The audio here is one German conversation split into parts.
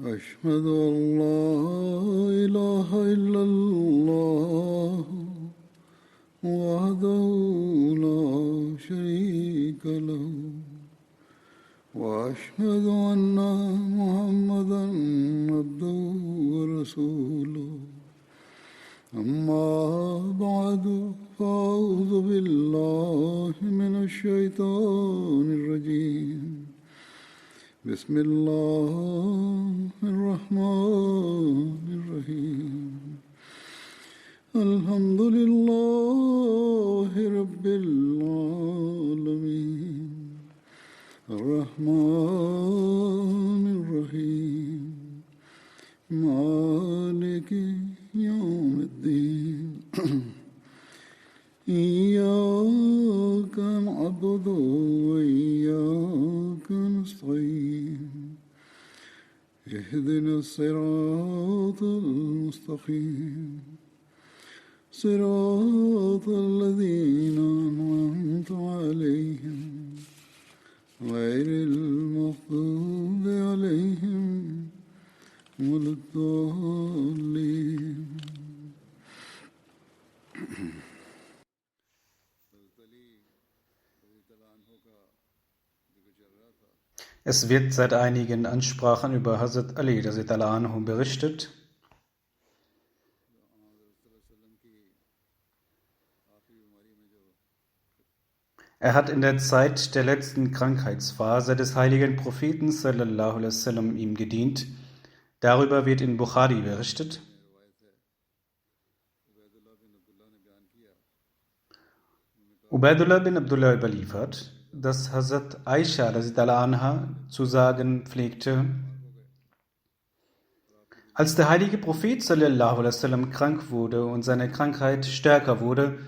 أشهد أن لا إله إلا الله وحده لا شريك له وأشهد أن محمدا عبده ورسوله أما بعد فأعوذ بالله من الشيطان الرجيم بسم الله الرحمن الرحيم الحمد لله رب العالمين الرحمن الرحيم مالك يوم الدين إياك نعبد وإياك نستعين اهدنا الصراط المستقيم صراط الذين أنعمت عليهم غير المغضوب عليهم ولا الضالين. Es wird seit einigen Ansprachen über Hazrat Ali radhiyallahu anhu berichtet. Er hat in der Zeit der letzten Krankheitsphase des heiligen Propheten sallallahu alaihi wasallam ihm gedient. Darüber wird in Bukhari berichtet. Ubaidullah bin Abdullah überliefert, dass Hazrat Aisha radhiyallahu anha zu sagen pflegte: Als der heilige Prophet sallallahu alaihi wasallam krank wurde und seine Krankheit stärker wurde,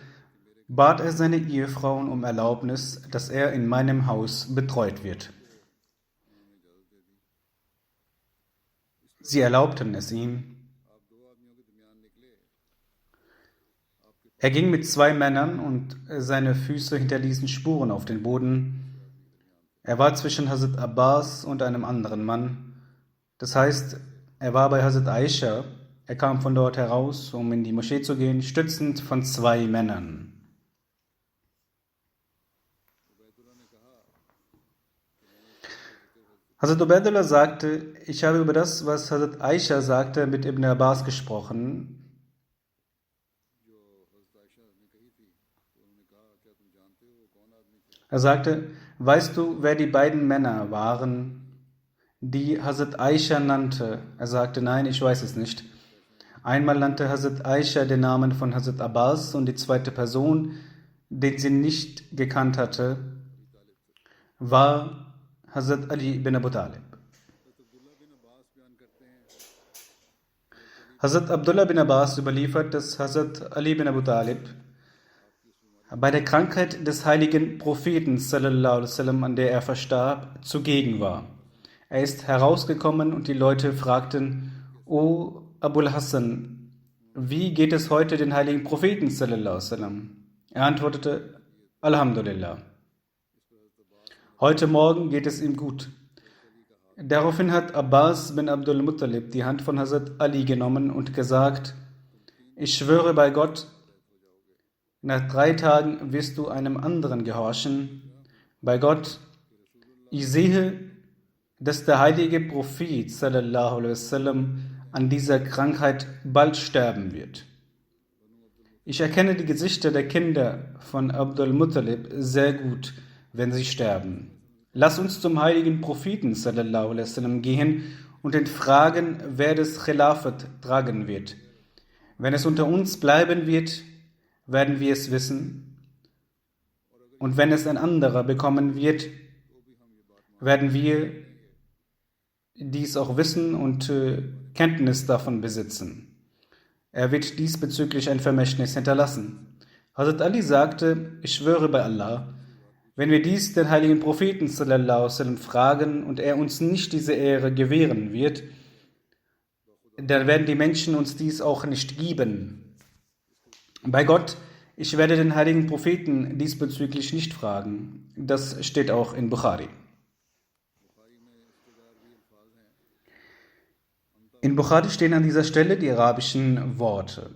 bat er seine Ehefrauen um Erlaubnis, dass er in meinem Haus betreut wird. Sie erlaubten es ihm. Er ging mit 2 Männern und seine Füße hinterließen Spuren auf den Boden. Er war zwischen Hazrat Abbas und einem anderen Mann. Das heißt, er war bei Hazrat Aisha. Er kam von dort heraus, um in die Moschee zu gehen, stützend von 2 Männern. Hazrat Ubaidullah sagte: Ich habe über das, was Hazrat Aisha sagte, mit Ibn Abbas gesprochen. Er sagte: Weißt du, wer die beiden Männer waren, die Hazrat Aisha nannte? Er sagte: Nein, ich weiß es nicht. Einmal nannte Hazrat Aisha den Namen von Hazrat Abbas und die zweite Person, den sie nicht gekannt hatte, war Hazrat Ali ibn Abu Talib. Hazrat Abdullah bin Abbas überliefert, dass Hazrat Ali ibn Abu Talib bei der Krankheit des heiligen Propheten sallallahu alaihi wasallam, an der er verstarb, zugegen war. Er ist herausgekommen und die Leute fragten: O Abul Hassan, wie geht es heute den heiligen Propheten sallallahu alaihi wasallam? Er antwortete: Alhamdulillah. Heute Morgen geht es ihm gut. Daraufhin hat Abbas bin Abdul Muttalib die Hand von Hazrat Ali genommen und gesagt: Ich schwöre bei Gott, nach 3 Tagen wirst du einem anderen gehorchen. Bei Gott, ich sehe, dass der heilige Prophet sallallahu alaihi wasallam an dieser Krankheit bald sterben wird. Ich erkenne die Gesichter der Kinder von Abdul Muttalib sehr gut, wenn sie sterben. Lass uns zum heiligen Propheten sallallahu alaihi wasallam gehen und ihn fragen, wer das Khilafat tragen wird. Wenn es unter uns bleiben wird, werden wir es wissen. Und wenn es ein anderer bekommen wird, werden wir dies auch wissen und Kenntnis davon besitzen. Er wird diesbezüglich ein Vermächtnis hinterlassen. Hazrat Ali sagte: Ich schwöre bei Allah, wenn wir dies den heiligen Propheten sallallahu alaihi wasallam fragen und er uns nicht diese Ehre gewähren wird, dann werden die Menschen uns dies auch nicht geben. Bei Gott, ich werde den heiligen Propheten diesbezüglich nicht fragen. Das steht auch in Bukhari. In Bukhari stehen an dieser Stelle die arabischen Worte.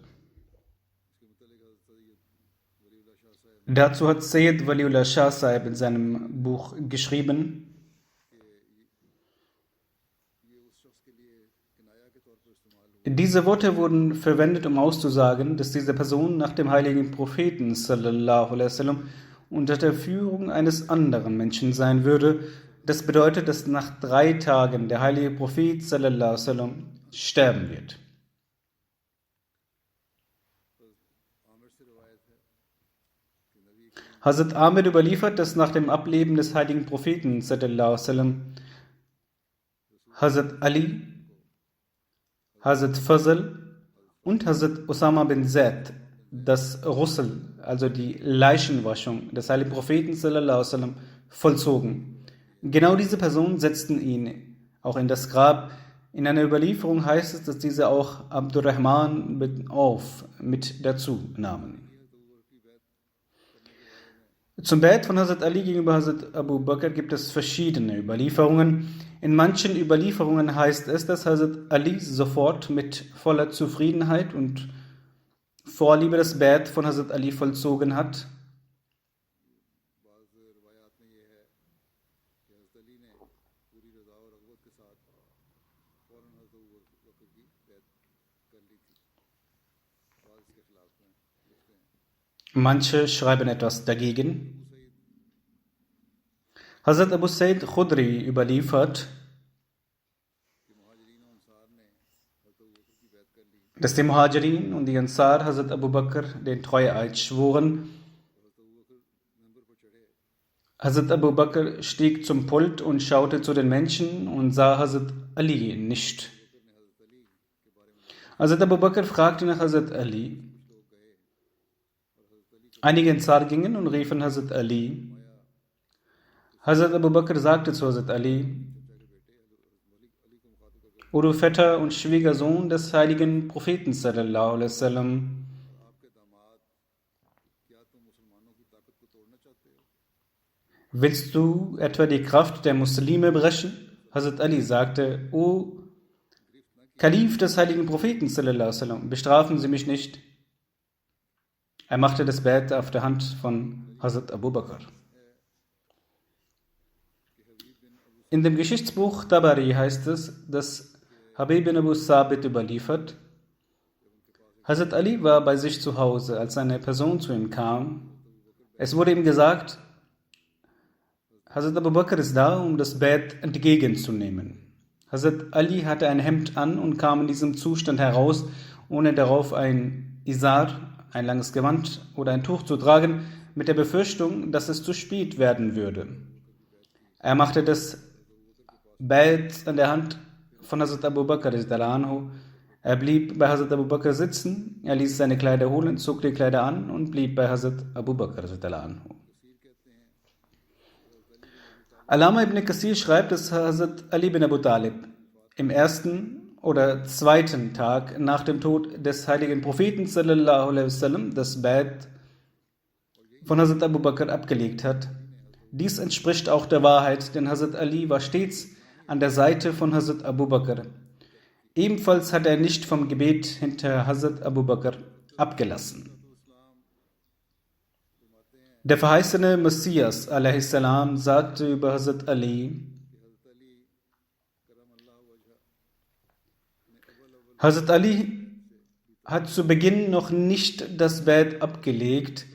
Dazu hat Sayyid Waliullah Shah Sahib in seinem Buch geschrieben: Diese Worte wurden verwendet, um auszusagen, dass diese Person nach dem heiligen Propheten sallallahu alaihi wasallam unter der Führung eines anderen Menschen sein würde. Das bedeutet, dass nach 3 Tagen der heilige Prophet sallallahu alaihi wasallam sterben wird. Hazrat Ahmed überliefert, dass nach dem Ableben des heiligen Propheten sallallahu alaihi wasallam Hazrat Ali, Hazrat Fazl und Hazrat Osama bin Zaid das Ghusl, also die Leichenwaschung des heiligen Propheten sallallahu alaihi wasallam, vollzogen. Genau diese Personen setzten ihn auch in das Grab. In einer Überlieferung heißt es, dass diese auch Abdurrahman bin Auf mit dazu nahmen. Zum Bait von Hazrat Ali gegenüber Hazrat Abu Bakr gibt es verschiedene Überlieferungen. In manchen Überlieferungen heißt es, dass Hazrat Ali sofort mit voller Zufriedenheit und Vorliebe das Bait von Hazrat Ali vollzogen hat. Manche schreiben etwas dagegen. Hazrat Abu Said Khudri überliefert, dass die Muhajirin und die Ansar Hazrat Abu Bakr den Treueeid schworen. Hazrat Abu Bakr stieg zum Pult und schaute zu den Menschen und sah Hazrat Ali nicht. Hazrat Abu Bakr fragte nach Hazrat Ali. Einige Ansar gingen und riefen Hazrat Ali. Hazrat Abu Bakr sagte zu Hazrat Ali: O du Vetter und Schwiegersohn des heiligen Propheten sallallahu alaihi wasallam, willst du etwa die Kraft der Muslime brechen? Hazrat Ali sagte: O Kalif des heiligen Propheten sallallahu alaihi wasallam, bestrafen Sie mich nicht. Er machte das Bait auf der Hand von Hazrat Abu Bakr. In dem Geschichtsbuch Tabari heißt es, dass Habib bin Abu Sabit überliefert: Hazrat Ali war bei sich zu Hause, als eine Person zu ihm kam. Es wurde ihm gesagt, Hazrat Abu Bakr ist da, um das Bait entgegenzunehmen. Hazrat Ali hatte ein Hemd an und kam in diesem Zustand heraus, ohne darauf ein Izar, ein langes Gewand oder ein Tuch zu tragen, mit der Befürchtung, dass es zu spät werden würde. Er machte das Bait an der Hand von Hazrat Abu Bakr. Er blieb bei Hazrat Abu Bakr sitzen, er ließ seine Kleider holen, zog die Kleider an und blieb bei Hazrat Abu Bakr. Alama ibn Kathir schreibt, dass Hazrat Ali bin Abu Talib im 1. oder 2. Tag nach dem Tod des heiligen Propheten sallallahu alaihi wasallam das Bait von Hazrat Abu Bakr abgelegt hat. Dies entspricht auch der Wahrheit, denn Hazrat Ali war stets an der Seite von Hazrat Abu Bakr. Ebenfalls hat er nicht vom Gebet hinter Hazrat Abu Bakr abgelassen. Der verheißene Messias a.s. sagte über Hazrat Ali: Hazrat Ali hat zu Beginn noch nicht das Bait abgelegt.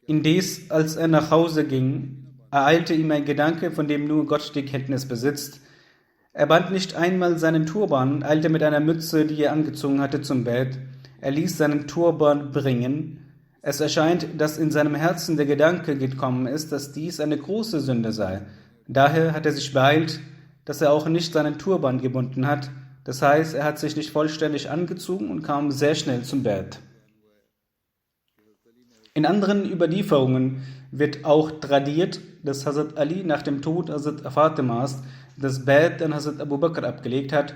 Indes, als er nach Hause ging, ereilte ihm ein Gedanke, von dem nur Gott die Kenntnis besitzt. Er band nicht einmal seinen Turban, eilte mit einer Mütze, die er angezogen hatte, zum Bett. Er ließ seinen Turban bringen. Es erscheint, dass in seinem Herzen der Gedanke gekommen ist, dass dies eine große Sünde sei. Daher hat er sich beeilt, dass er auch nicht seinen Turban gebunden hat. Das heißt, er hat sich nicht vollständig angezogen und kam sehr schnell zum Bett. In anderen Überlieferungen wird auch tradiert, dass Hazrat Ali nach dem Tod Hazrat Fatimas das Bett an Hazrat Abu Bakr abgelegt hat.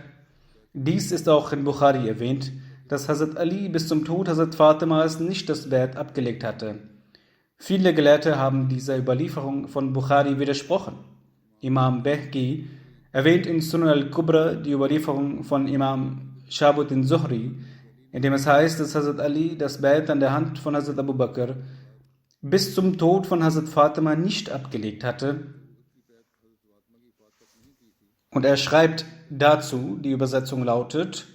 Dies ist auch in Bukhari erwähnt, dass Hazrat Ali bis zum Tod Hazrat Fatimas nicht das Bett abgelegt hatte. Viele Gelehrte haben dieser Überlieferung von Bukhari widersprochen. Imam Behki erwähnt in Sunan al-Kubra die Überlieferung von Imam Shahabuddin Zuhri, in dem es heißt, dass Hazrat Ali das Bait an der Hand von Hazrat Abu Bakr bis zum Tod von Hazrat Fatima nicht abgelegt hatte. Und er schreibt dazu, die Übersetzung lautet: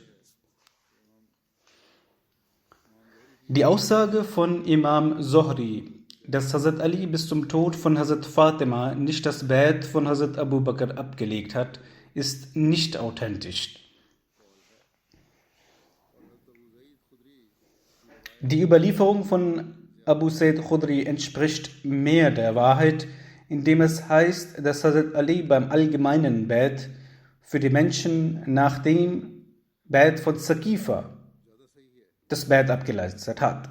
Die Aussage von Imam Zuhri, dass Hazrat Ali bis zum Tod von Hazrat Fatima nicht das Bait von Hazrat Abu Bakr abgelegt hat, ist nicht authentisch. Die Überlieferung von Abu Said Khudri entspricht mehr der Wahrheit, indem es heißt, dass Hazrat Ali beim allgemeinen Bait für die Menschen nach dem Bait von Saqifa das Bait abgeleistet hat.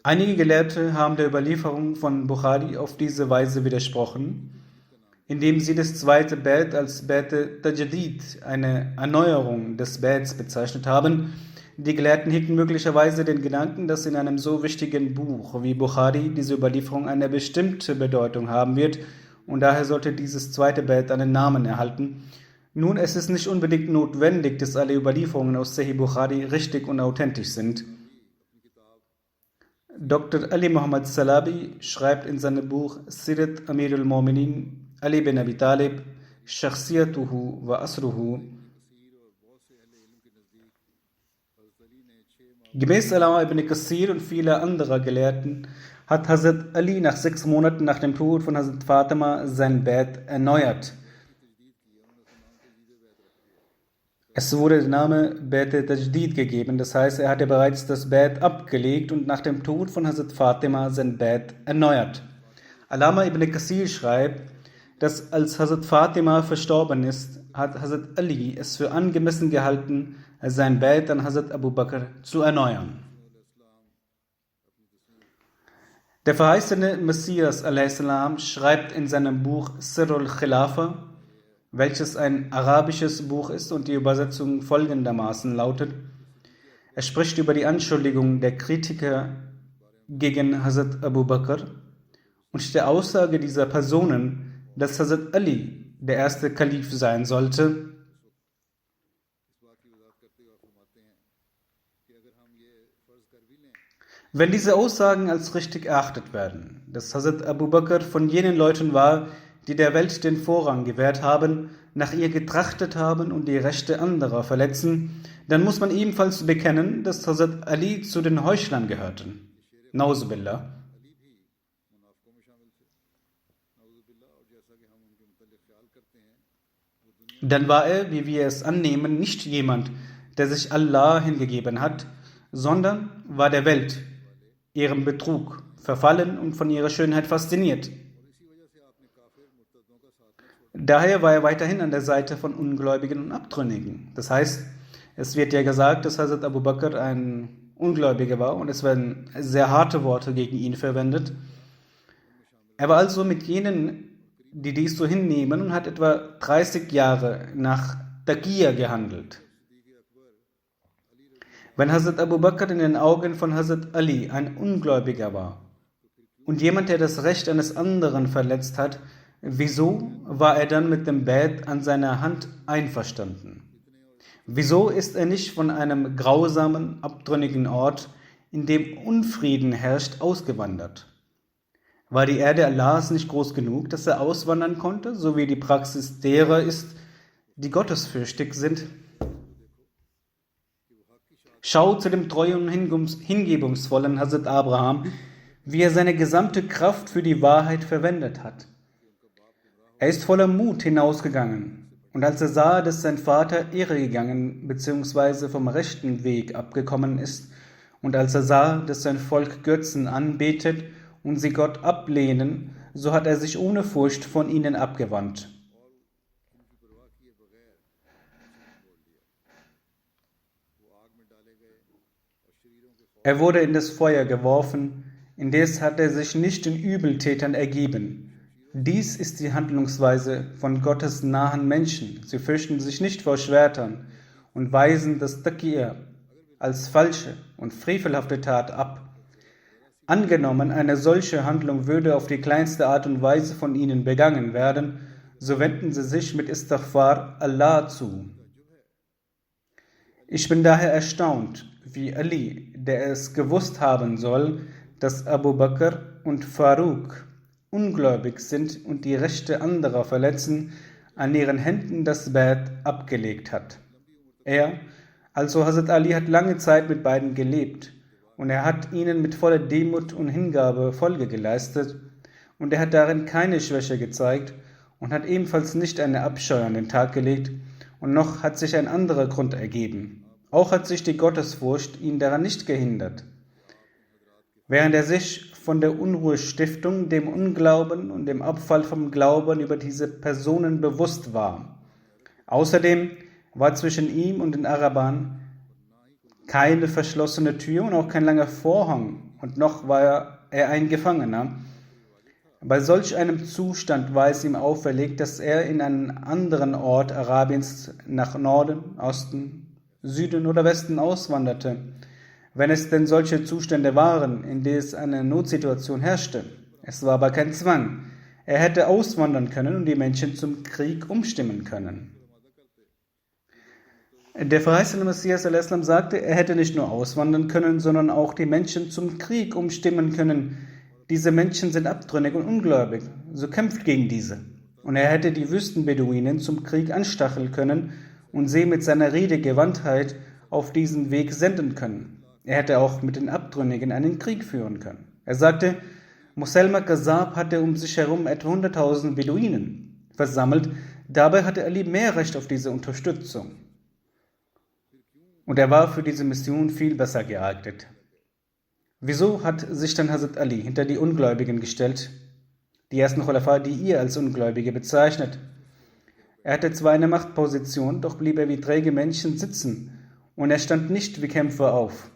Einige Gelehrte haben der Überlieferung von Bukhari auf diese Weise widersprochen, indem sie das zweite Bait als Bait Tajdid, eine Erneuerung des Baits, bezeichnet haben. Die Gelehrten hegten möglicherweise den Gedanken, dass in einem so wichtigen Buch wie Bukhari diese Überlieferung eine bestimmte Bedeutung haben wird und daher sollte dieses zweite Bait einen Namen erhalten. Nun, es ist nicht unbedingt notwendig, dass alle Überlieferungen aus Sahih Bukhari richtig und authentisch sind. Dr. Ali Muhammad Salabi schreibt in seinem Buch Sirat Amir al-Mu'minin Ali bin Abi Talib, Shakhsiyatuhu wa Asruhu: Gemäß Allama ibn Kathir und vieler anderer Gelehrten hat Hazrat Ali nach 6 Monaten nach dem Tod von Hazrat Fatima sein Bait erneuert. Es wurde der Name Bait Tajdid gegeben, das heißt, er hatte bereits das Bait abgelegt und nach dem Tod von Hazrat Fatima sein Bait erneuert. Allama ibn Kathir schreibt, dass als Hazrat Fatima verstorben ist, hat Hazrat Ali es für angemessen gehalten, sein Bait an Hazrat Abu Bakr zu erneuern. Der verheißene Messias a.s. schreibt in seinem Buch Sirrul Khilafa, welches ein arabisches Buch ist und die Übersetzung folgendermaßen lautet: Er spricht über die Anschuldigung der Kritiker gegen Hazrat Abu Bakr und der Aussage dieser Personen, dass Hazrat Ali der erste Kalif sein sollte. Wenn diese Aussagen als richtig erachtet werden, dass Hazrat Abu Bakr von jenen Leuten war, die der Welt den Vorrang gewährt haben, nach ihr getrachtet haben und die Rechte anderer verletzen, dann muss man ebenfalls bekennen, dass Hazrat Ali zu den Heuchlern gehörten. Nauzubillah. Dann war er, wie wir es annehmen, nicht jemand, der sich Allah hingegeben hat, sondern war der Welt, ihrem Betrug, verfallen und von ihrer Schönheit fasziniert. Daher war er weiterhin an der Seite von Ungläubigen und Abtrünnigen. Das heißt, es wird ja gesagt, dass Hazrat Abu Bakr ein Ungläubiger war und es werden sehr harte Worte gegen ihn verwendet. Er war also mit jenen, die dies so hinnehmen, und hat etwa 30 Jahre nach Taqiyya gehandelt. Wenn Hazrat Abu Bakr in den Augen von Hazrat Ali ein Ungläubiger war und jemand, der das Recht eines anderen verletzt hat, wieso war er dann mit dem Bait an seiner Hand einverstanden? Wieso ist er nicht von einem grausamen, abtrünnigen Ort, in dem Unfrieden herrscht, ausgewandert? War die Erde Allahs nicht groß genug, dass er auswandern konnte, so wie die Praxis derer ist, die gottesfürchtig sind? Schau zu dem treuen und hingebungsvollen Hazrat Abraham, wie er seine gesamte Kraft für die Wahrheit verwendet hat. Er ist voller Mut hinausgegangen, und als er sah, dass sein Vater irregegangen bzw. vom rechten Weg abgekommen ist, und als er sah, dass sein Volk Götzen anbetet und sie Gott ablehnen, so hat er sich ohne Furcht von ihnen abgewandt. Er wurde in das Feuer geworfen, indes hat er sich nicht den Übeltätern ergeben. Dies ist die Handlungsweise von Gottes nahen Menschen. Sie fürchten sich nicht vor Schwertern und weisen das Taqiyya, als falsche und frevelhafte Tat ab. Angenommen, eine solche Handlung würde auf die kleinste Art und Weise von ihnen begangen werden, so wenden sie sich mit Istighfar Allah zu. Ich bin daher erstaunt, wie Ali, der es gewusst haben soll, dass Abu Bakr und Faruk ungläubig sind und die Rechte anderer verletzen, an ihren Händen das Bett abgelegt hat. Er, also Hazrat Ali, hat lange Zeit mit beiden gelebt und er hat ihnen mit voller Demut und Hingabe Folge geleistet und er hat darin keine Schwäche gezeigt und hat ebenfalls nicht eine Abscheu an den Tag gelegt und noch hat sich ein anderer Grund ergeben. Auch hat sich die Gottesfurcht ihn daran nicht gehindert. Während er sich von der Unruhestiftung, dem Unglauben und dem Abfall vom Glauben über diese Personen bewusst war. Außerdem war zwischen ihm und den Arabern keine verschlossene Tür und auch kein langer Vorhang und noch war er ein Gefangener. Bei solch einem Zustand war es ihm auferlegt, dass er in einen anderen Ort Arabiens nach Norden, Osten, Süden oder Westen auswanderte, wenn es denn solche Zustände waren, in denen es eine Notsituation herrschte. Es war aber kein Zwang. Er hätte auswandern können und die Menschen zum Krieg umstimmen können. Der verheißene Messias a.s. sagte, er hätte nicht nur auswandern können, sondern auch die Menschen zum Krieg umstimmen können. Diese Menschen sind abtrünnig und ungläubig, so kämpft gegen diese. Und er hätte die Wüstenbeduinen zum Krieg anstacheln können und sie mit seiner Redegewandtheit auf diesen Weg senden können. Er hätte auch mit den Abtrünnigen einen Krieg führen können. Er sagte, Muselma Kazab hatte um sich herum etwa 100.000 Beduinen versammelt, dabei hatte Ali mehr Recht auf diese Unterstützung. Und er war für diese Mission viel besser geeignet. Wieso hat sich dann Hazrat Ali hinter die Ungläubigen gestellt, die ersten Khulafa, die er als Ungläubige bezeichnet? Er hatte zwar eine Machtposition, doch blieb er wie träge Menschen sitzen und er stand nicht wie Kämpfer auf.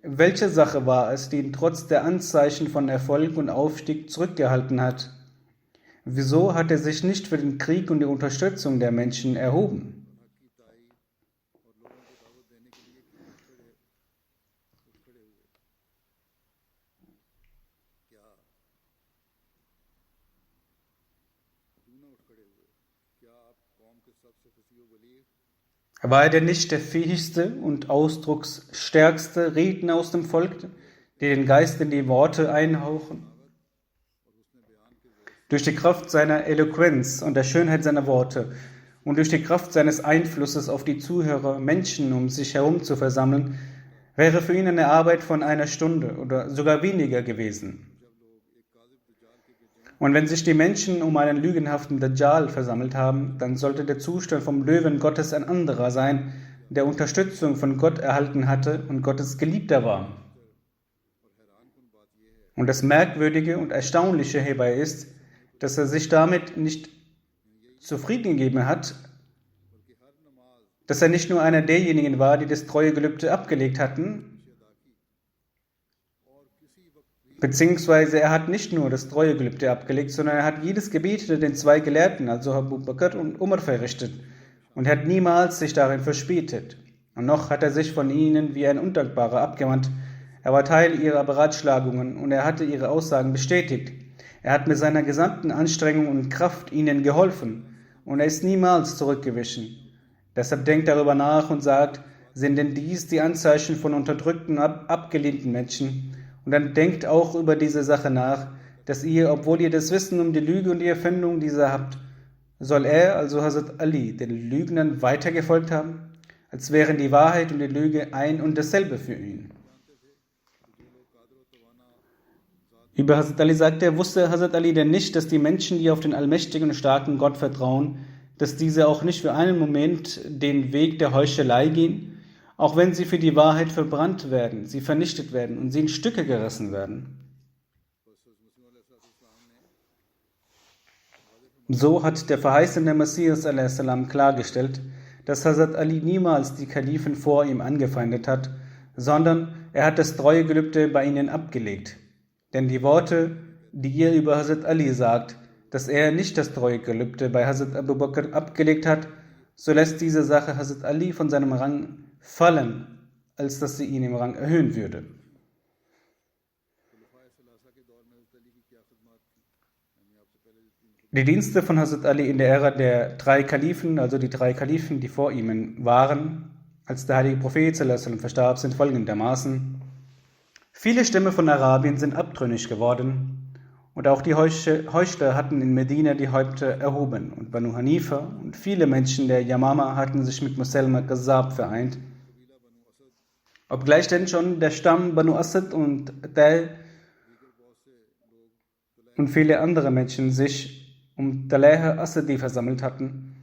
Welche Sache war es, die ihn trotz der Anzeichen von Erfolg und Aufstieg zurückgehalten hat? Wieso hat er sich nicht für den Krieg und die Unterstützung der Menschen erhoben? War er denn nicht der fähigste und ausdrucksstärkste Redner aus dem Volk, der den Geist in die Worte einhauchen? Durch die Kraft seiner Eloquenz und der Schönheit seiner Worte und durch die Kraft seines Einflusses auf die Zuhörer, Menschen um sich herum zu versammeln, wäre für ihn eine Arbeit von einer Stunde oder sogar weniger gewesen. Und wenn sich die Menschen um einen lügenhaften Dajjal versammelt haben, dann sollte der Zustand vom Löwen Gottes ein anderer sein, der Unterstützung von Gott erhalten hatte und Gottes Geliebter war. Und das Merkwürdige und Erstaunliche hierbei ist, dass er sich damit nicht zufrieden gegeben hat, dass er nicht nur einer derjenigen war, die das Treuegelübde abgelegt hatten, beziehungsweise er hat nicht nur das Treuegelübde abgelegt, sondern er hat jedes Gebet den zwei Gelehrten, also Abu Bakr und Umar, verrichtet und hat niemals sich darin verspätet. Und noch hat er sich von ihnen wie ein Undankbarer abgewandt. Er war Teil ihrer Beratschlagungen und er hatte ihre Aussagen bestätigt. Er hat mit seiner gesamten Anstrengung und Kraft ihnen geholfen und er ist niemals zurückgewichen. Deshalb denkt darüber nach und sagt, sind denn dies die Anzeichen von unterdrückten, abgelehnten Menschen? Und dann denkt auch über diese Sache nach, dass ihr, obwohl ihr das Wissen um die Lüge und die Erfindung dieser habt, soll er, also Hazrat Ali, den Lügnern weitergefolgt haben, als wären die Wahrheit und die Lüge ein und dasselbe für ihn. Über Hazrat Ali sagt er, wusste Hazrat Ali denn nicht, dass die Menschen, die auf den allmächtigen und starken Gott vertrauen, dass diese auch nicht für einen Moment den Weg der Heuchelei gehen, auch wenn sie für die Wahrheit verbrannt werden, sie vernichtet werden und sie in Stücke gerissen werden. So hat der verheißene Messias a.s. klargestellt, dass Hazrat Ali niemals die Kalifen vor ihm angefeindet hat, sondern er hat das Treuegelübde bei ihnen abgelegt. Denn die Worte, die ihr über Hazrat Ali sagt, dass er nicht das Treuegelübde bei Hazrat Abu Bakr abgelegt hat, so lässt diese Sache Hazrat Ali von seinem Rang fallen als dass sie ihn im Rang erhöhen würde. Die Dienste von Hazrat Ali in der Ära der 3 Kalifen, also die 3 Kalifen, die vor ihm waren, als der heilige Prophet sallallahu alaihi wasallam verstarb, sind folgendermaßen: Viele Stämme von Arabien sind abtrünnig geworden und auch die Heuchler hatten in Medina die Häupter erhoben und Banu Hanifa und viele Menschen der Yamama hatten sich mit Muselma Kazzab vereint, obgleich denn schon der Stamm Banu Asad und Tal und viele andere Menschen sich um Talah Asadi versammelt hatten.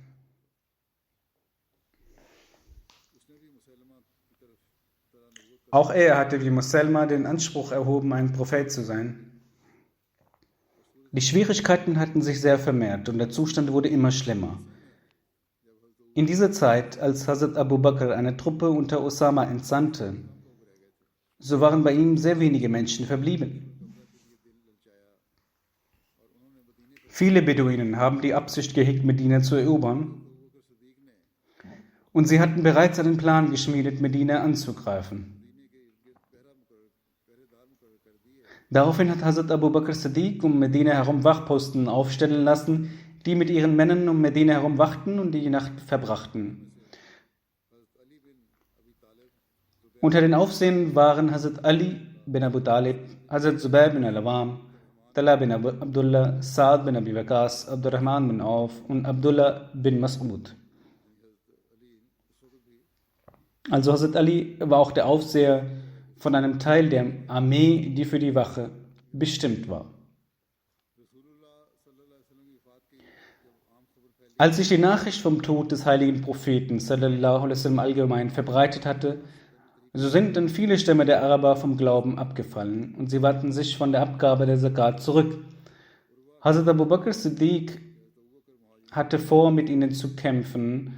Auch er hatte wie Muselma den Anspruch erhoben, ein Prophet zu sein. Die Schwierigkeiten hatten sich sehr vermehrt und der Zustand wurde immer schlimmer. In dieser Zeit, als Hazrat Abu Bakr eine Truppe unter Osama entsandte, so waren bei ihm sehr wenige Menschen verblieben. Viele Beduinen haben die Absicht gehegt, Medina zu erobern, und sie hatten bereits einen Plan geschmiedet, Medina anzugreifen. Daraufhin hat Hazrat Abu Bakr Siddiq um Medina herum Wachposten aufstellen lassen, die mit ihren Männern um Medina herum wachten und die Nacht verbrachten. Unter den Aufsehern waren Hazrat Ali bin Abu Talib, Hazrat Zubair bin Al-Awam, Talha bin Abdullah, Saad bin Abi Waqas, Abdurrahman bin Auf und Abdullah bin Mas'ud. Also Hazrat Ali war auch der Aufseher von einem Teil der Armee, die für die Wache bestimmt war. Als sich die Nachricht vom Tod des heiligen Propheten sallallahu alaihi wasallam allgemein verbreitet hatte, so sind dann viele Stämme der Araber vom Glauben abgefallen und sie wandten sich von der Abgabe der Zakat zurück. Hazrat Abu Bakr Siddiq hatte vor, mit ihnen zu kämpfen.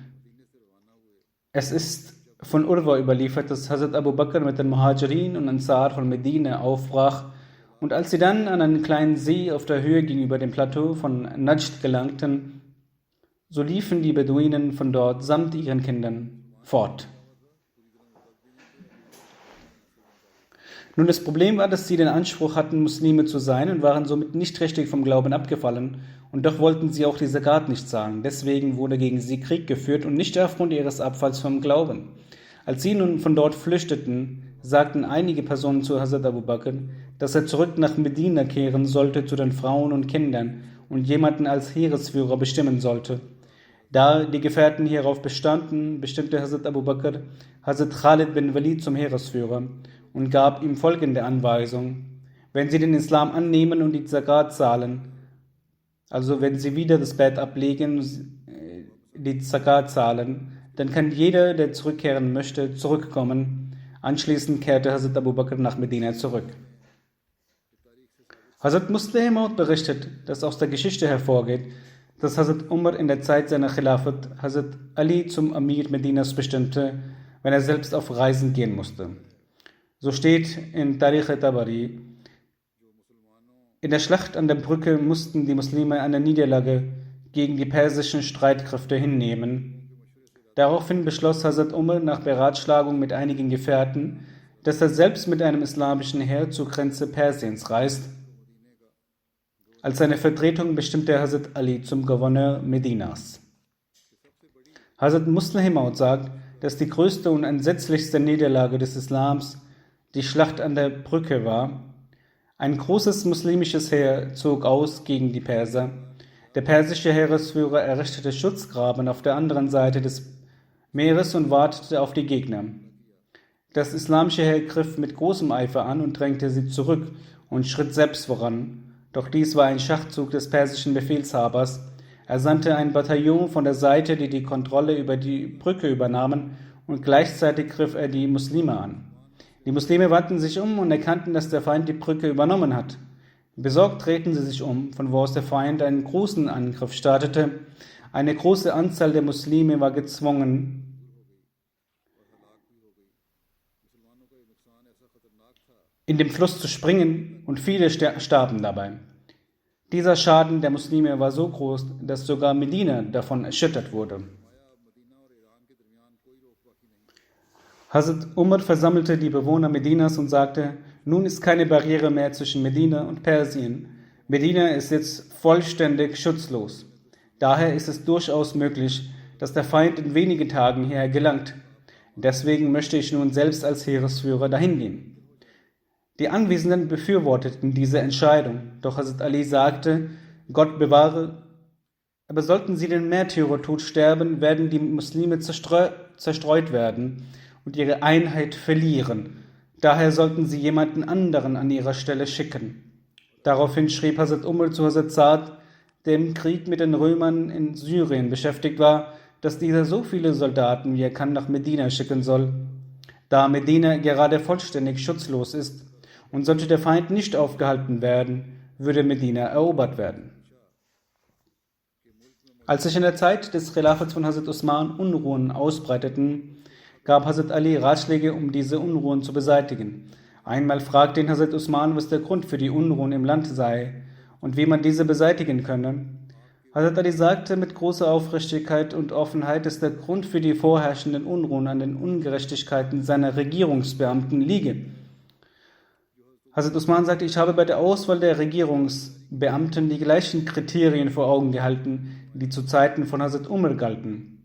Es ist von Urwa überliefert, dass Hazrat Abu Bakr mit den Muhajirin und Ansar von Medina aufbrach und als sie dann an einen kleinen See auf der Höhe gegenüber dem Plateau von Najd gelangten, so liefen die Beduinen von dort samt ihren Kindern fort. Nun, das Problem war, dass sie den Anspruch hatten, Muslime zu sein und waren somit nicht richtig vom Glauben abgefallen und doch wollten sie auch die Zakat nicht zahlen. Deswegen wurde gegen sie Krieg geführt und nicht aufgrund ihres Abfalls vom Glauben. Als sie nun von dort flüchteten, sagten einige Personen zu Hazrat Abu Bakr, dass er zurück nach Medina kehren sollte zu den Frauen und Kindern und jemanden als Heeresführer bestimmen sollte. Da die Gefährten hierauf bestanden, bestimmte Hazrat Abu Bakr Hazrat Khalid bin Walid zum Heeresführer und gab ihm folgende Anweisung: Wenn sie den Islam annehmen und die Zakat zahlen, also wenn sie wieder das Bett ablegen, die Zakat zahlen, dann kann jeder, der zurückkehren möchte, zurückkommen. Anschließend kehrte Hazrat Abu Bakr nach Medina zurück. Hazrat Musleh Maud berichtet, dass aus der Geschichte hervorgeht, dass Hazrat Umar in der Zeit seiner Khilafat Hazrat Ali zum Amir Medinas bestimmte, wenn er selbst auf Reisen gehen musste. So steht in Tarikh Tabari: In der Schlacht an der Brücke mussten die Muslime eine Niederlage gegen die persischen Streitkräfte hinnehmen. Daraufhin beschloss Hazrat Umar nach Beratschlagung mit einigen Gefährten, dass er selbst mit einem islamischen Heer zur Grenze Persiens reist. Als seine Vertretung bestimmte er Hazrat Ali zum Gouverneur Medinas. Hazrat Musleh Maud sagt, dass die größte und entsetzlichste Niederlage des Islams die Schlacht an der Brücke war. Ein großes muslimisches Heer zog aus gegen die Perser. Der persische Heeresführer errichtete Schutzgraben auf der anderen Seite des Meeres und wartete auf die Gegner. Das islamische Heer griff mit großem Eifer an und drängte sie zurück und schritt selbst voran. Doch dies war ein Schachzug des persischen Befehlshabers. Er sandte ein Bataillon von der Seite, die die Kontrolle über die Brücke übernahmen, und gleichzeitig griff er die Muslime an. Die Muslime wandten sich um und erkannten, dass der Feind die Brücke übernommen hat. Besorgt drehten sie sich um, von wo aus der Feind einen großen Angriff startete. Eine große Anzahl der Muslime war gezwungen, in den Fluss zu springen und viele starben dabei. Dieser Schaden der Muslime war so groß, dass sogar Medina davon erschüttert wurde. Hazrat Umar versammelte die Bewohner Medinas und sagte: Nun ist keine Barriere mehr zwischen Medina und Persien. Medina ist jetzt vollständig schutzlos. Daher ist es durchaus möglich, dass der Feind in wenigen Tagen hierher gelangt. Deswegen möchte ich nun selbst als Heeresführer dahin gehen. Die Anwesenden befürworteten diese Entscheidung, doch Hazrat Ali sagte: Gott bewahre, aber sollten sie den Märtyrertod sterben, werden die Muslime zerstreut werden und ihre Einheit verlieren. Daher sollten sie jemanden anderen an ihrer Stelle schicken. Daraufhin schrieb Hazrat Umar zu Hazrat Saad, der im Krieg mit den Römern in Syrien beschäftigt war, dass dieser so viele Soldaten wie er kann nach Medina schicken soll, da Medina gerade vollständig schutzlos ist und sollte der Feind nicht aufgehalten werden, würde Medina erobert werden. Als sich in der Zeit des Khilafats von Hazrat Usman Unruhen ausbreiteten, gab Hazrat Ali Ratschläge, um diese Unruhen zu beseitigen. Einmal fragte ihn Hazrat Usman, was der Grund für die Unruhen im Land sei und wie man diese beseitigen könne. Hazrat Ali sagte mit großer Aufrichtigkeit und Offenheit, dass der Grund für die vorherrschenden Unruhen an den Ungerechtigkeiten seiner Regierungsbeamten liege. Hazrat Usman sagte: Ich habe bei der Auswahl der Regierungsbeamten die gleichen Kriterien vor Augen gehalten, die zu Zeiten von Hazrat Umar galten.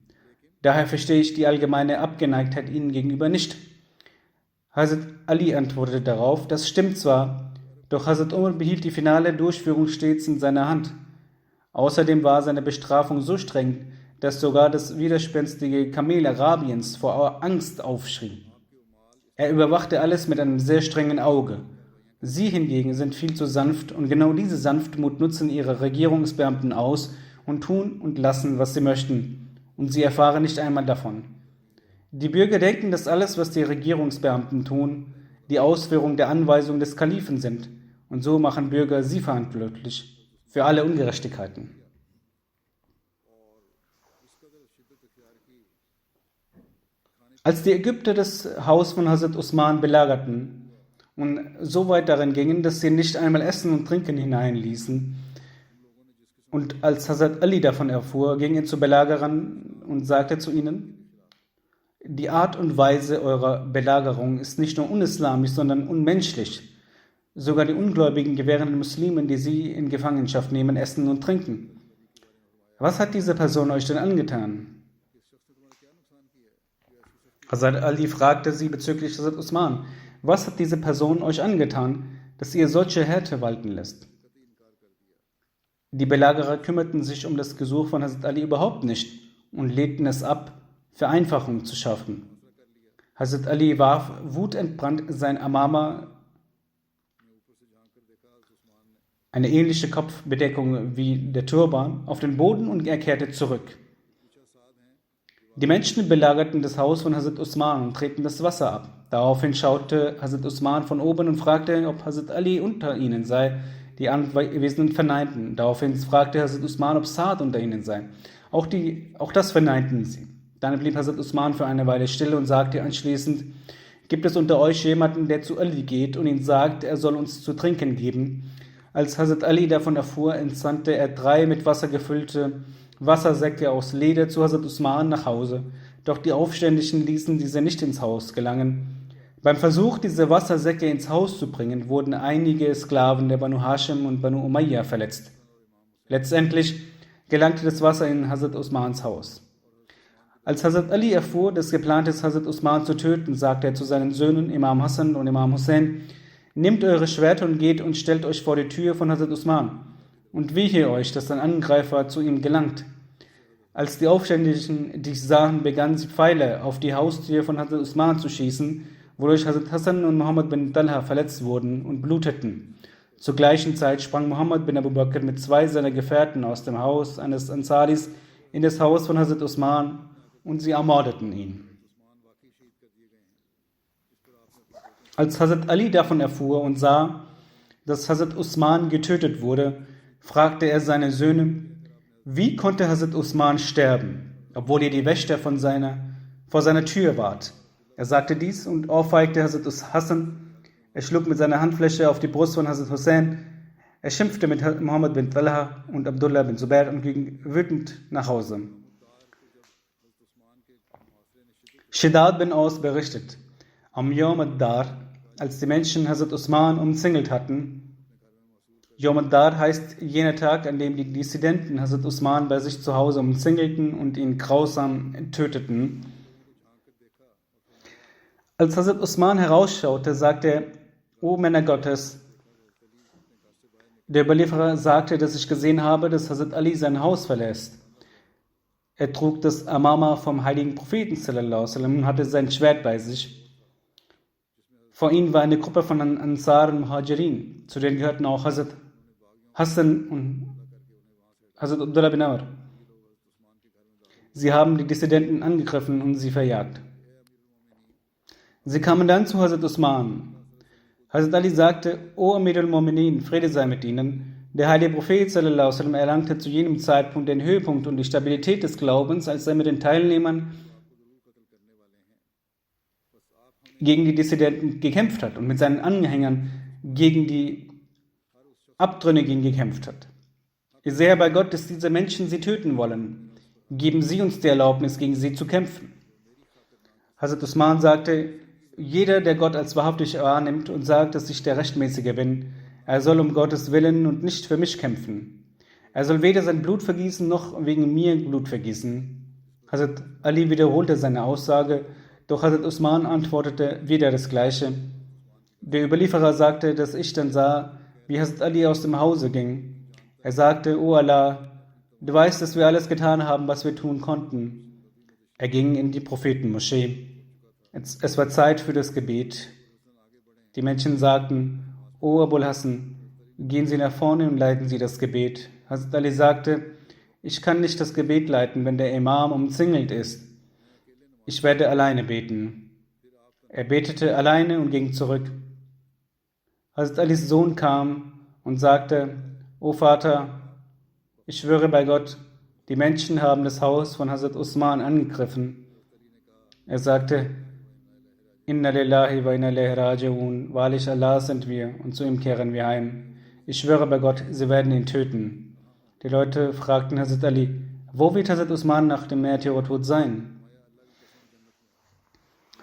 Daher verstehe ich die allgemeine Abgeneigtheit ihnen gegenüber nicht. Hazrat Ali antwortete darauf: Das stimmt zwar, doch Hazrat Umar behielt die finale Durchführung stets in seiner Hand. Außerdem war seine Bestrafung so streng, dass sogar das widerspenstige Kamel Arabiens vor Angst aufschrie. Er überwachte alles mit einem sehr strengen Auge. Sie hingegen sind viel zu sanft und genau diese Sanftmut nutzen ihre Regierungsbeamten aus und tun und lassen, was sie möchten, und sie erfahren nicht einmal davon. Die Bürger denken, dass alles, was die Regierungsbeamten tun, die Ausführung der Anweisungen des Kalifen sind, und so machen Bürger sie verantwortlich für alle Ungerechtigkeiten. Als die Ägypter das Haus von Hazrat Usman belagerten und so weit darin gingen, dass sie nicht einmal Essen und Trinken hineinließen, und als Hazrat Ali davon erfuhr, ging er zu Belagerern und sagte zu ihnen: Die Art und Weise eurer Belagerung ist nicht nur unislamisch, sondern unmenschlich. Sogar die Ungläubigen gewähren den Muslimen, die sie in Gefangenschaft nehmen, Essen und Trinken. Was hat diese Person euch denn angetan? Hazrat Ali fragte sie bezüglich Hazrat Usman: Was hat diese Person euch angetan, dass ihr solche Härte walten lässt? Die Belagerer kümmerten sich um das Gesuch von Hazrat Ali überhaupt nicht und lehnten es ab, Vereinfachung zu schaffen. Hazrat Ali warf wutentbrannt sein Amama, eine ähnliche Kopfbedeckung wie der Turban, auf den Boden und er kehrte zurück. Die Menschen belagerten das Haus von Hazrat Usman und treten das Wasser ab. Daraufhin schaute Hazrat Usman von oben und fragte, ob Hazrat Ali unter ihnen sei. Die Anwesenden verneinten. Daraufhin fragte Hazrat Usman, ob Saad unter ihnen sei. Auch das verneinten sie. Dann blieb Hazrat Usman für eine Weile still und sagte anschließend: Gibt es unter euch jemanden, der zu Ali geht und ihn sagt, er soll uns zu trinken geben? Als Hazrat Ali davon erfuhr, entsandte er 3 mit Wasser gefüllte Wassersäcke aus Leder zu Hazrat Usman nach Hause. Doch die Aufständischen ließen diese nicht ins Haus gelangen. Beim Versuch, diese Wassersäcke ins Haus zu bringen, wurden einige Sklaven der Banu Hashim und Banu Umayya verletzt. Letztendlich gelangte das Wasser in Hazrat Usmans Haus. Als Hazrat Ali erfuhr, dass geplant ist, Hazrat Usman zu töten, sagte er zu seinen Söhnen Imam Hassan und Imam Hussein: Nehmt eure Schwerter und geht und stellt euch vor die Tür von Hazrat Usman. Und wehe euch, dass ein Angreifer zu ihm gelangt. Als die Aufständischen dies sahen, begannen sie Pfeile auf die Haustür von Hazrat Usman zu schießen, wodurch Hazrat Hassan und Muhammad bin Talha verletzt wurden und bluteten. Zur gleichen Zeit sprang Muhammad bin Abu Bakr mit 2 seiner Gefährten aus dem Haus eines Ansaris in das Haus von Hazrat Usman und sie ermordeten ihn. Als Hazrat Ali davon erfuhr und sah, dass Hazrat Usman getötet wurde, fragte er seine Söhne: Wie konnte Hazrat Usman sterben, obwohl ihr die Wächter vor seiner Tür wart? Er sagte dies und ohrfeigte Hazrat Hassan. Er schlug mit seiner Handfläche auf die Brust von Hazrat Hussein. Er schimpfte mit Muhammad bin Talha und Abdullah bin Zubair und ging wütend nach Hause. Shiddad bin Aus berichtet, am Yawm ad-Dar, als die Menschen Hazrat Usman umzingelt hatten. Yawm ad-Dar heißt jener Tag, an dem die Dissidenten Hazrat Usman bei sich zu Hause umzingelten und ihn grausam töteten. Als Hazrat Usman herausschaute, sagte er: O Männer Gottes, der Überlieferer sagte, dass ich gesehen habe, dass Hazrat Ali sein Haus verlässt. Er trug das Amama vom heiligen Propheten sallallahu alaihi wasallam und hatte sein Schwert bei sich. Vor ihnen war eine Gruppe von Ansar und Muhajirin, zu denen gehörten auch Hazrat Hassan und Hazrat Abdullah bin Amr. Sie haben die Dissidenten angegriffen und sie verjagt. Sie kamen dann zu Hazrat Usman. Hazrat Ali sagte: O Amir al-Mu'minin, Friede sei mit ihnen. Der heilige Prophet sallallahu alaihi wasallam erlangte zu jenem Zeitpunkt den Höhepunkt und die Stabilität des Glaubens, als er mit den Teilnehmern gegen die Dissidenten gekämpft hat und mit seinen Anhängern gegen die Abtrünnigen gekämpft hat. Ich sehe bei Gott, dass diese Menschen sie töten wollen. Geben Sie uns die Erlaubnis, gegen sie zu kämpfen. Hazrat Usman sagte: Jeder, der Gott als wahrhaftig wahrnimmt und sagt, dass ich der Rechtmäßige bin, er soll um Gottes Willen und nicht für mich kämpfen. Er soll weder sein Blut vergießen, noch wegen mir Blut vergießen. Hazrat Ali wiederholte seine Aussage, doch Hazrat Usman antwortete wieder das Gleiche. Der Überlieferer sagte, dass ich dann sah, wie Hazrat Ali aus dem Hause ging. Er sagte: O Allah, du weißt, dass wir alles getan haben, was wir tun konnten. Er ging in die Prophetenmoschee. Es war Zeit für das Gebet. Die Menschen sagten: O Abul Hassan, gehen Sie nach vorne und leiten Sie das Gebet. Hazrat Ali sagte: Ich kann nicht das Gebet leiten, wenn der Imam umzingelt ist. Ich werde alleine beten. Er betete alleine und ging zurück. Hazrat Alis Sohn kam und sagte: O Vater, ich schwöre bei Gott, die Menschen haben das Haus von Hazrat Usman angegriffen. Er sagte: Inna lillahi wa inna ilaihi raji'un, wahrlich Allah sind wir und zu ihm kehren wir heim. Ich schwöre bei Gott, sie werden ihn töten. Die Leute fragten Hazrat Ali: Wo wird Hazrat Usman nach dem Märtyrertod sein?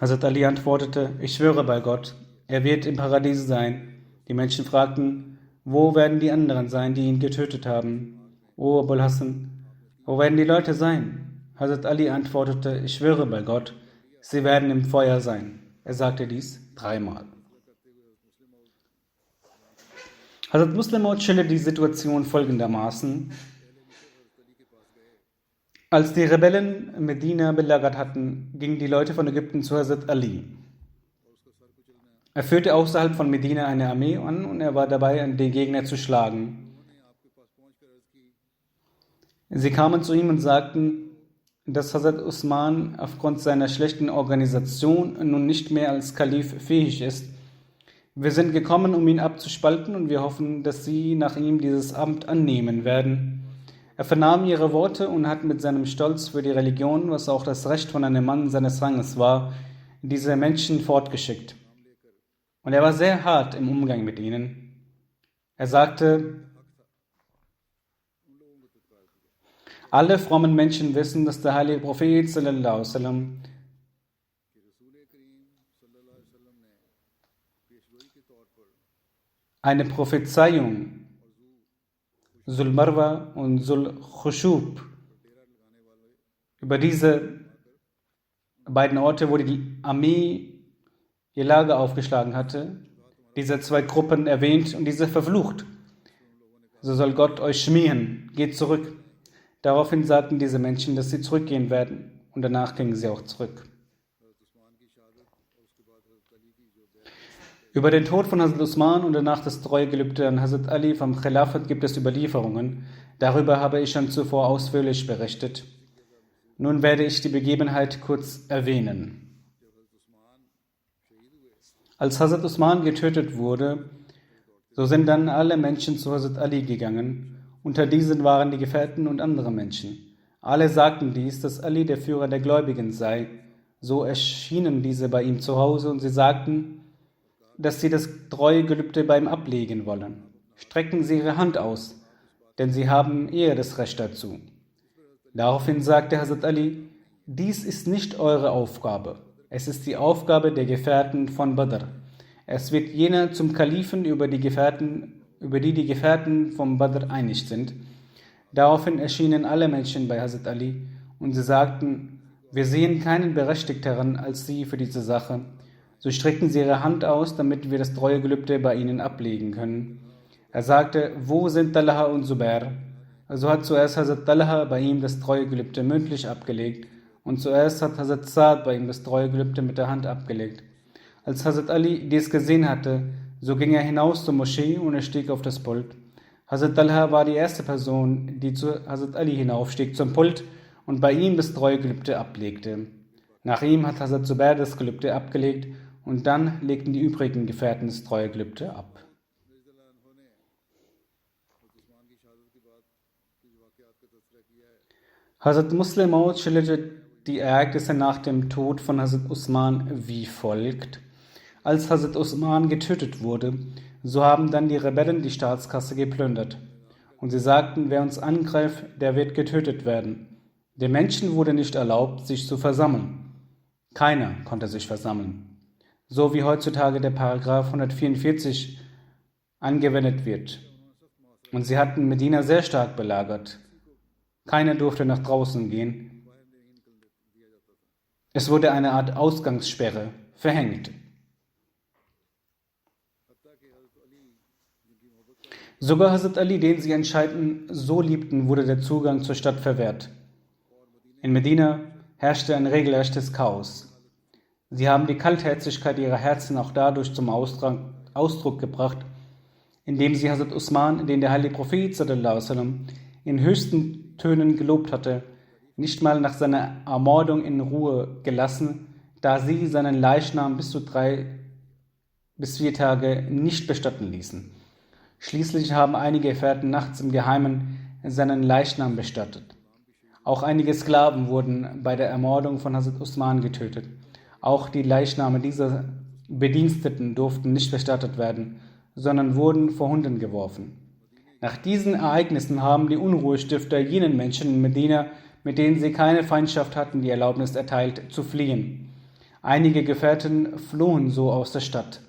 Hazrat Ali antwortete: Ich schwöre bei Gott, er wird im Paradies sein. Die Menschen fragten: Wo werden die anderen sein, die ihn getötet haben? O Abul Hassan, wo werden die Leute sein? Hazrat Ali antwortete: Ich schwöre bei Gott, sie werden im Feuer sein. Er sagte dies 3-mal. Hazrat Muslim schildert die Situation folgendermaßen: Als die Rebellen Medina belagert hatten, gingen die Leute von Ägypten zu Hazrat Ali. Er führte außerhalb von Medina eine Armee an und er war dabei, den Gegner zu schlagen. Sie kamen zu ihm und sagten, dass Hazrat Usman aufgrund seiner schlechten Organisation nun nicht mehr als Kalif fähig ist. Wir sind gekommen, um ihn abzuspalten und wir hoffen, dass Sie nach ihm dieses Amt annehmen werden. Er vernahm ihre Worte und hat mit seinem Stolz für die Religion, was auch das Recht von einem Mann seines Ranges war, diese Menschen fortgeschickt. Und er war sehr hart im Umgang mit ihnen. Er sagte: Alle frommen Menschen wissen, dass der heilige Prophet sallallahu alaihi wasallam eine Prophezeiung Zul Marwa und Zul Khushub über diese beiden Orte, wo die Armee ihr Lager aufgeschlagen hatte, diese 2 Gruppen erwähnt und diese verflucht. So soll Gott euch schmieren, geht zurück. Daraufhin sagten diese Menschen, dass sie zurückgehen werden, und danach gingen sie auch zurück. Über den Tod von Hazrat Usman und danach das Treuegelübde an Hazrat Ali vom Khilafat gibt es Überlieferungen. Darüber habe ich schon zuvor ausführlich berichtet. Nun werde ich die Begebenheit kurz erwähnen. Als Hazrat Usman getötet wurde, so sind dann alle Menschen zu Hazrat Ali gegangen. Unter diesen waren die Gefährten und andere Menschen. Alle sagten dies, dass Ali der Führer der Gläubigen sei. So erschienen diese bei ihm zu Hause und sie sagten, dass sie das Treuegelübde bei ihm ablegen wollen. Strecken Sie Ihre Hand aus, denn Sie haben eher das Recht dazu. Daraufhin sagte Hazrat Ali: dies ist nicht eure Aufgabe. Es ist die Aufgabe der Gefährten von Badr. Es wird jener zum Kalifen, über die die Gefährten von Badr einig sind. Daraufhin erschienen alle Menschen bei Hazrat Ali und sie sagten, wir sehen keinen Berechtigteren als Sie für diese Sache. So streckten sie ihre Hand aus, damit wir das Treuegelübde bei ihnen ablegen können. Er sagte, wo sind Talha und Zubair? Also hat zuerst Hazrat Talha bei ihm das Treuegelübde mündlich abgelegt und zuerst hat Hazrat Saad bei ihm das Treuegelübde mit der Hand abgelegt. Als Hazrat Ali dies gesehen hatte, so ging er hinaus zur Moschee und er stieg auf das Pult. Hazrat Talha war die erste Person, die zu Hazrat Ali hinaufstieg zum Pult und bei ihm das Treuegelübde ablegte. Nach ihm hat Hazrat Zubair das Gelübde abgelegt und dann legten die übrigen Gefährten das Treuegelübde ab. Hazrat Muslim Maud schilderte die Ereignisse nach dem Tod von Hazrat Usman wie folgt. Als Hazrat Usman getötet wurde, so haben dann die Rebellen die Staatskasse geplündert. Und sie sagten, wer uns angreift, der wird getötet werden. Den Menschen wurde nicht erlaubt, sich zu versammeln. Keiner konnte sich versammeln. So wie heutzutage der Paragraph 144 angewendet wird. Und sie hatten Medina sehr stark belagert. Keiner durfte nach draußen gehen. Es wurde eine Art Ausgangssperre verhängt. Sogar Hazrat Ali, den sie entscheidend so liebten, wurde der Zugang zur Stadt verwehrt. In Medina herrschte ein regelrechtes Chaos. Sie haben die Kaltherzigkeit ihrer Herzen auch dadurch zum Ausdruck gebracht, indem sie Hazrat Usman, den der heilige Prophet sallallahu alaihi wasallam in höchsten Tönen gelobt hatte, nicht mal nach seiner Ermordung in Ruhe gelassen, da sie seinen Leichnam bis zu 3 bis 4 Tage nicht bestatten ließen. Schließlich haben einige Gefährten nachts im Geheimen seinen Leichnam bestattet. Auch einige Sklaven wurden bei der Ermordung von Hazrat Usman getötet. Auch die Leichname dieser Bediensteten durften nicht bestattet werden, sondern wurden vor Hunden geworfen. Nach diesen Ereignissen haben die Unruhestifter jenen Menschen in Medina, mit denen sie keine Feindschaft hatten, die Erlaubnis erteilt, zu fliehen. Einige Gefährten flohen so aus der Stadt.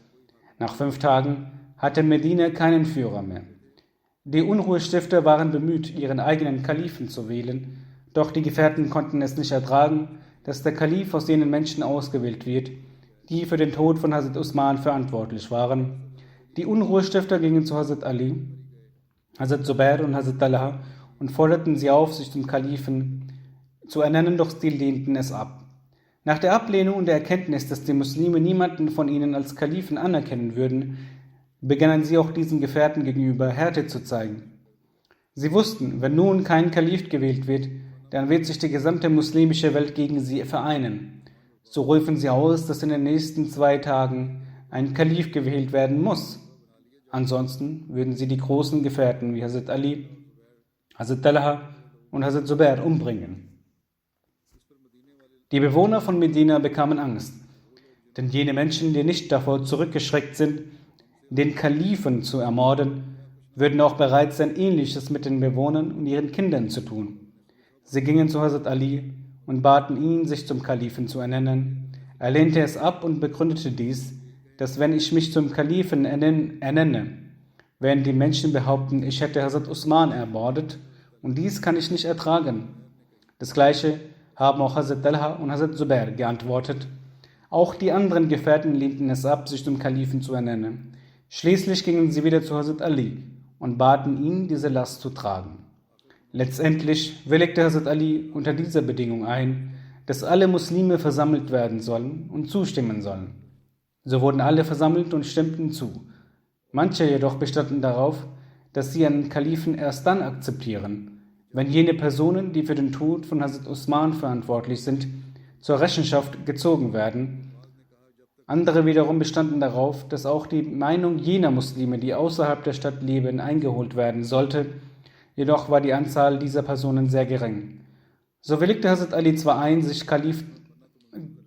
Nach 5 Tagen hatte Medina keinen Führer mehr. Die Unruhestifter waren bemüht, ihren eigenen Kalifen zu wählen, doch die Gefährten konnten es nicht ertragen, dass der Kalif aus jenen Menschen ausgewählt wird, die für den Tod von Hazrat Usman verantwortlich waren. Die Unruhestifter gingen zu Hazrat Ali, Hazrat Zubair und Hazrat Talha und forderten sie auf, sich zum Kalifen zu ernennen, doch sie lehnten es ab. Nach der Ablehnung und der Erkenntnis, dass die Muslime niemanden von ihnen als Kalifen anerkennen würden, begannen sie auch diesen Gefährten gegenüber Härte zu zeigen. Sie wussten, wenn nun kein Kalif gewählt wird, dann wird sich die gesamte muslimische Welt gegen sie vereinen. So rufen sie aus, dass in den nächsten 2 Tagen ein Kalif gewählt werden muss. Ansonsten würden sie die großen Gefährten wie Hazrat Ali, Hazrat Talha und Hazrat Zubair umbringen. Die Bewohner von Medina bekamen Angst, denn jene Menschen, die nicht davor zurückgeschreckt sind, den Kalifen zu ermorden, würden auch bereit sein, Ähnliches mit den Bewohnern und ihren Kindern zu tun. Sie gingen zu Hazrat Ali und baten ihn, sich zum Kalifen zu ernennen. Er lehnte es ab und begründete dies, dass wenn ich mich zum Kalifen ernenne, werden die Menschen behaupten, ich hätte Hazrat Usman ermordet und dies kann ich nicht ertragen. Das Gleiche haben auch Hazrat Talha und Hazrat Zubair geantwortet. Auch die anderen Gefährten lehnten es ab, sich zum Kalifen zu ernennen. Schließlich gingen sie wieder zu Hazrat Ali und baten ihn, diese Last zu tragen. Letztendlich willigte Hazrat Ali unter dieser Bedingung ein, dass alle Muslime versammelt werden sollen und zustimmen sollen. So wurden alle versammelt und stimmten zu. Manche jedoch bestanden darauf, dass sie einen Kalifen erst dann akzeptieren, wenn jene Personen, die für den Tod von Hazrat Usman verantwortlich sind, zur Rechenschaft gezogen werden. Andere wiederum bestanden darauf, dass auch die Meinung jener Muslime, die außerhalb der Stadt leben, eingeholt werden sollte, jedoch war die Anzahl dieser Personen sehr gering. So willigte Hazrat Ali zwar ein, sich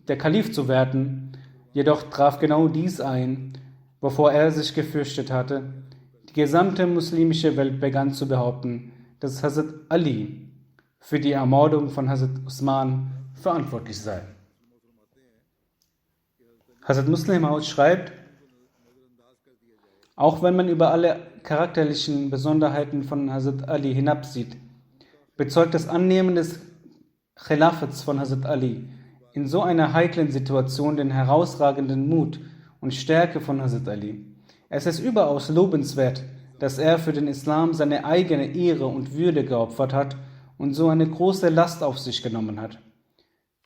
der Kalif zu werden, jedoch traf genau dies ein, wovor er sich gefürchtet hatte. Die gesamte muslimische Welt begann zu behaupten, dass Hazrat Ali für die Ermordung von Hazrat Usman verantwortlich sei. Hazrat Muslim Maud schreibt, auch wenn man über alle charakterlichen Besonderheiten von Hazrat Ali hinabsieht, bezeugt das Annehmen des Khilafats von Hazrat Ali in so einer heiklen Situation den herausragenden Mut und Stärke von Hazrat Ali. Es ist überaus lobenswert, dass er für den Islam seine eigene Ehre und Würde geopfert hat und so eine große Last auf sich genommen hat.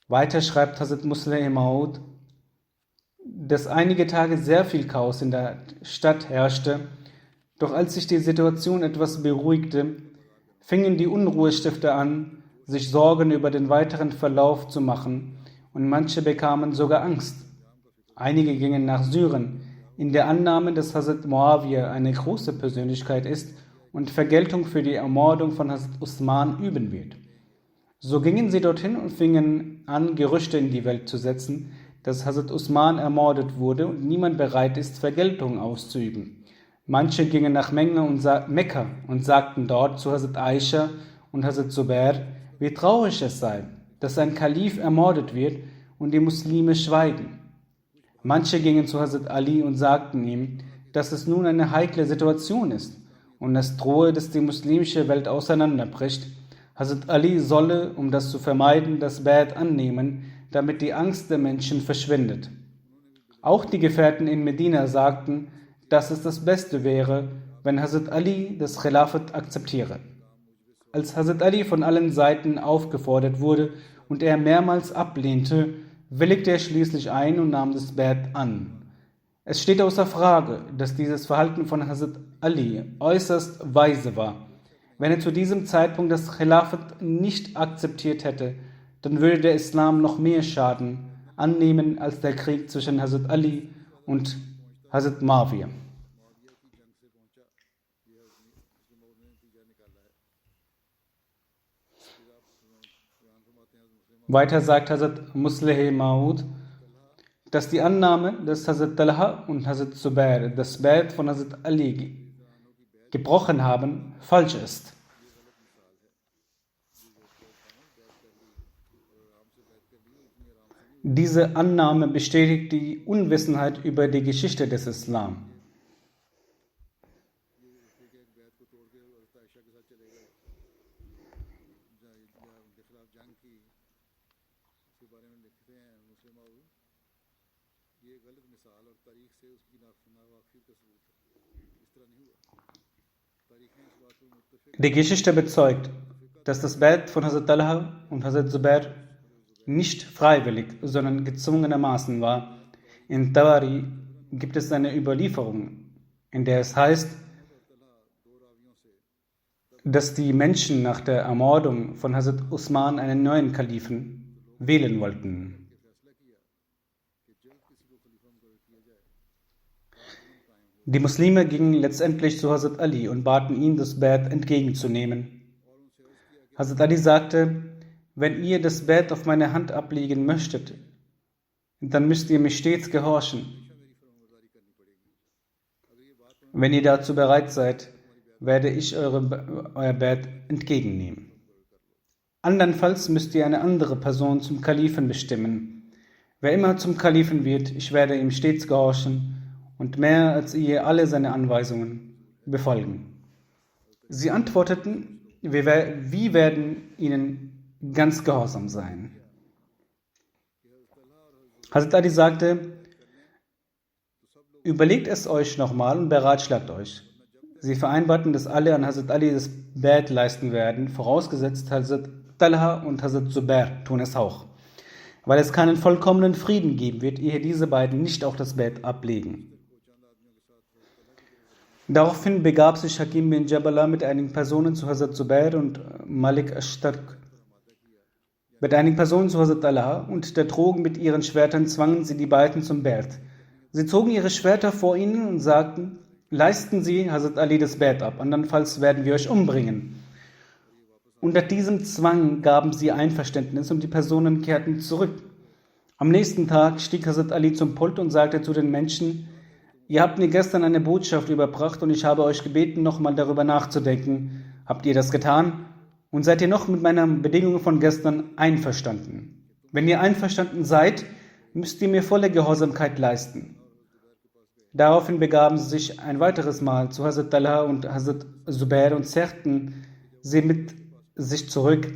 Weiter schreibt Hazrat Muslim Maud, dass einige Tage sehr viel Chaos in der Stadt herrschte, doch als sich die Situation etwas beruhigte, fingen die Unruhestifter an, sich Sorgen über den weiteren Verlauf zu machen und manche bekamen sogar Angst. Einige gingen nach Syrien, in der Annahme, dass Hazrat Muawiyah eine große Persönlichkeit ist und Vergeltung für die Ermordung von Hazrat Usman üben wird. So gingen sie dorthin und fingen an, Gerüchte in die Welt zu setzen, dass Hazrat Usman ermordet wurde und niemand bereit ist, Vergeltung auszuüben. Manche gingen nach Mekka und sagten dort zu Hazrat Aisha und Hazrat Zubair, wie traurig es sei, dass ein Kalif ermordet wird und die Muslime schweigen. Manche gingen zu Hazrat Ali und sagten ihm, dass es nun eine heikle Situation ist und es drohe, dass die muslimische Welt auseinanderbricht. Hazrat Ali solle, um das zu vermeiden, das Bai'at annehmen, damit die Angst der Menschen verschwindet. Auch die Gefährten in Medina sagten, dass es das Beste wäre, wenn Hazrat Ali das Khilafat akzeptiere. Als Hazrat Ali von allen Seiten aufgefordert wurde und er mehrmals ablehnte, willigte er schließlich ein und nahm das Bai'at an. Es steht außer Frage, dass dieses Verhalten von Hazrat Ali äußerst weise war. Wenn er zu diesem Zeitpunkt das Khilafat nicht akzeptiert hätte, dann würde der Islam noch mehr Schaden annehmen als der Krieg zwischen Hazrat Ali und Hazrat Muawiyah. Weiter sagt Hazrat Muslim Maud, dass die Annahme, dass Hazrat Talha und Hazrat Zubair das Bai'at von Hazrat Ali gebrochen haben, falsch ist. Diese Annahme bestätigt die Unwissenheit über die Geschichte des Islam. Die Geschichte bezeugt, dass das Bai'at von Hazrat Talha und Hazrat Zubair nicht freiwillig, sondern gezwungenermaßen war. In Tabari gibt es eine Überlieferung, in der es heißt, dass die Menschen nach der Ermordung von Hazrat Usman einen neuen Kalifen wählen wollten. Die Muslime gingen letztendlich zu Hazrat Ali und baten ihn, das Bai'at entgegenzunehmen. Hazrat Ali sagte, wenn ihr das Bai'at auf meine Hand ablegen möchtet, dann müsst ihr mir stets gehorchen. Wenn ihr dazu bereit seid, werde ich euer Bai'at entgegennehmen. Andernfalls müsst ihr eine andere Person zum Kalifen bestimmen. Wer immer zum Kalifen wird, ich werde ihm stets gehorchen und mehr als ihr alle seine Anweisungen befolgen. Sie antworteten, wir werden ihnen ganz gehorsam sein. Hazrat Ali sagte, überlegt es euch nochmal und beratschlagt euch. Sie vereinbarten, dass alle an Hazrat Ali das Bai'at leisten werden, vorausgesetzt Hazrat Talha und Hazrat Zubair tun es auch, weil es keinen vollkommenen Frieden geben wird, ehe diese beiden nicht auch das Bai'at ablegen. Daraufhin begab sich Hakim bin Jabala mit einigen Personen zu Hazrat Zubair und Malik Ashtark. Mit einigen Personen zu Hazrat Talha und der Drogen mit ihren Schwertern zwangen sie die beiden zum Bai'at. Sie zogen ihre Schwerter vor ihnen und sagten, leisten Sie Hazrat Ali das Bai'at ab, andernfalls werden wir euch umbringen. Unter diesem Zwang gaben sie Einverständnis und die Personen kehrten zurück. Am nächsten Tag stieg Hazrat Ali zum Pult und sagte zu den Menschen, ihr habt mir gestern eine Botschaft überbracht und ich habe euch gebeten, nochmal darüber nachzudenken. Habt ihr das getan? Und seid ihr noch mit meiner Bedingung von gestern einverstanden? Wenn ihr einverstanden seid, müsst ihr mir volle Gehorsamkeit leisten. Daraufhin begaben sie sich ein weiteres Mal zu Hazrat Talha und Hazrat Zubair und zerrten sie mit sich zurück.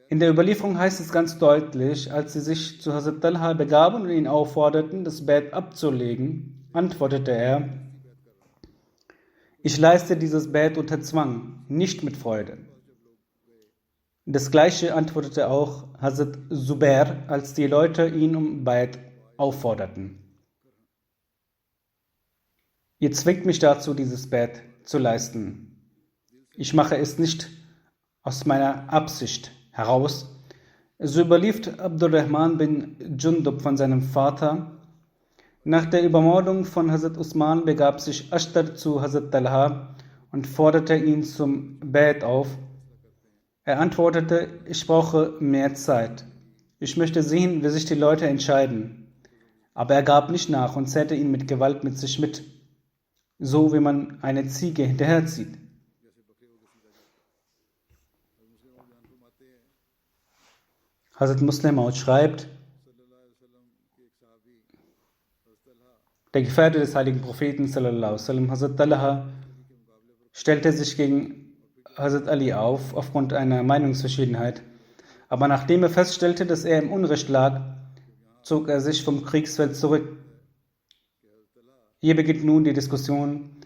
In der Überlieferung heißt es ganz deutlich, als sie sich zu Hazrat Talha begaben und ihn aufforderten, das Bett abzulegen, antwortete er: Ich leiste dieses Bett unter Zwang, nicht mit Freude. Das Gleiche antwortete auch Hazrat Zubair, als die Leute ihn um Bett aufforderten. Ihr zwingt mich dazu, dieses Bett zu leisten. Ich mache es nicht aus meiner Absicht heraus. So überliefert Abdurrahman bin Jundub von seinem Vater: Nach der Übermordung von Hazrat Usman begab sich Ashtar zu Hazrat Talha und forderte ihn zum Bett auf. Er antwortete: Ich brauche mehr Zeit. Ich möchte sehen, wie sich die Leute entscheiden. Aber er gab nicht nach und zerrte ihn mit Gewalt mit sich mit, so wie man eine Ziege hinterherzieht. Hazrat Muslim Maud schreibt: Der Gefährte des heiligen Propheten sallallahu alaihi wasallam, Hazrat Talha, stellte sich gegen Hazrat Ali auf, aufgrund einer Meinungsverschiedenheit. Aber nachdem er feststellte, dass er im Unrecht lag, zog er sich vom Kriegsfeld zurück. Hier beginnt nun die Diskussion.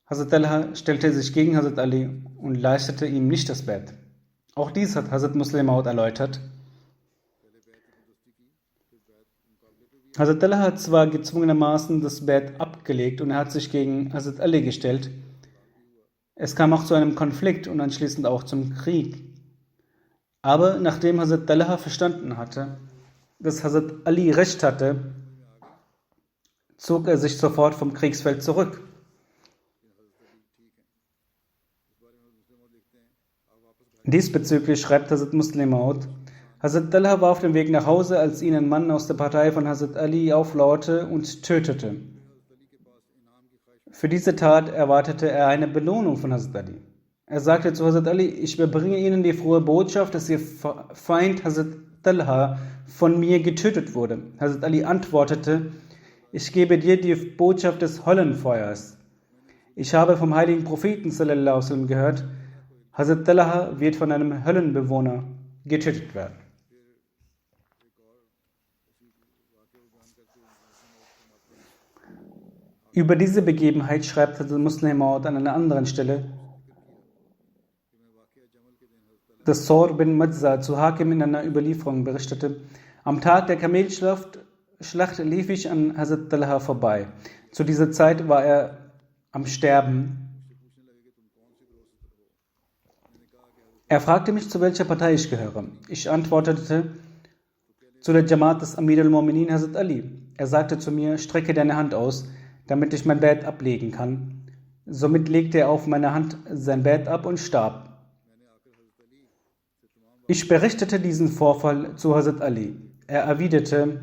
Hazrat Talha stellte sich gegen Hazrat Ali und leistete ihm nicht das Bett. Auch dies hat Hazrat Muslim Maud erläutert. Hazrat Talha hat zwar gezwungenermaßen das Bett abgelegt und er hat sich gegen Hazrat Ali gestellt. Es kam auch zu einem Konflikt und anschließend auch zum Krieg. Aber nachdem Hazrat Talha verstanden hatte, dass Hazrat Ali Recht hatte, zog er sich sofort vom Kriegsfeld zurück. Diesbezüglich schreibt Hazrat Muslim Maud: Hazrat Talha war auf dem Weg nach Hause, als ihn ein Mann aus der Partei von Hazrat Ali auflauerte und tötete. Für diese Tat erwartete er eine Belohnung von Hazrat Ali. Er sagte zu Hazrat Ali: Ich überbringe Ihnen die frohe Botschaft, dass Ihr Feind Hazrat Talha von mir getötet wurde. Hazrat Ali antwortete: Ich gebe dir die Botschaft des Höllenfeuers. Ich habe vom heiligen Propheten sallallahu alaihi wasallam gehört, Hazrat Talha wird von einem Höllenbewohner getötet werden. Über diese Begebenheit schreibt Hazrat Muslim Maud an einer anderen Stelle, dass Sor bin Majza zu Hakim in einer Überlieferung berichtete: Am Tag der Kamelschlacht lief ich an Hazrat Talha vorbei. Zu dieser Zeit war er am Sterben. Er fragte mich, zu welcher Partei ich gehöre. Ich antwortete: zu der Jamaat des Amir al-Mu'minin Hazrat Ali. Er sagte zu mir: Strecke deine Hand aus, damit ich mein Bett ablegen kann. Somit legte er auf meine Hand sein Bett ab und starb. Ich berichtete diesen Vorfall zu Hazrat Ali. Er erwiderte: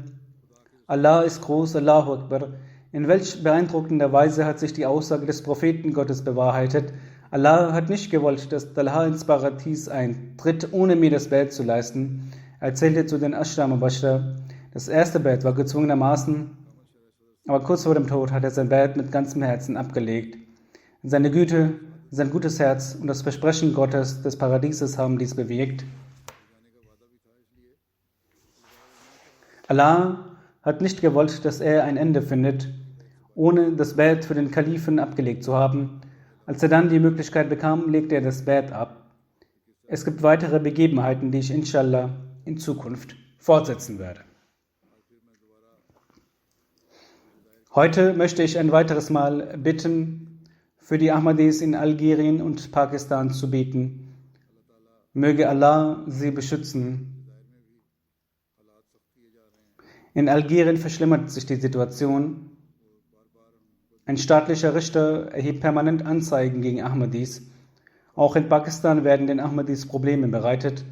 Allah ist groß, Allahu Akbar. In welch beeindruckender Weise hat sich die Aussage des Propheten Gottes bewahrheitet: Allah hat nicht gewollt, dass Talha ins Paradies eintritt, ohne mir das Bett zu leisten. Er erzählte zu den Ashra Mubashra: Das erste Bett war gezwungenermaßen, aber kurz vor dem Tod hat er sein Bett mit ganzem Herzen abgelegt. Seine Güte, sein gutes Herz und das Versprechen Gottes des Paradieses haben dies bewirkt. Allah hat nicht gewollt, dass er ein Ende findet, ohne das Bett für den Kalifen abgelegt zu haben. Als er dann die Möglichkeit bekam, legte er das Bett ab. Es gibt weitere Begebenheiten, die ich inshallah in Zukunft fortsetzen werde. Heute möchte ich ein weiteres Mal bitten, für die Ahmadis in Algerien und Pakistan zu beten. Möge Allah sie beschützen. In Algerien verschlimmert sich die Situation. Ein staatlicher Richter erhebt permanent Anzeigen gegen Ahmadis. Auch in Pakistan werden den Ahmadis Probleme bereitet.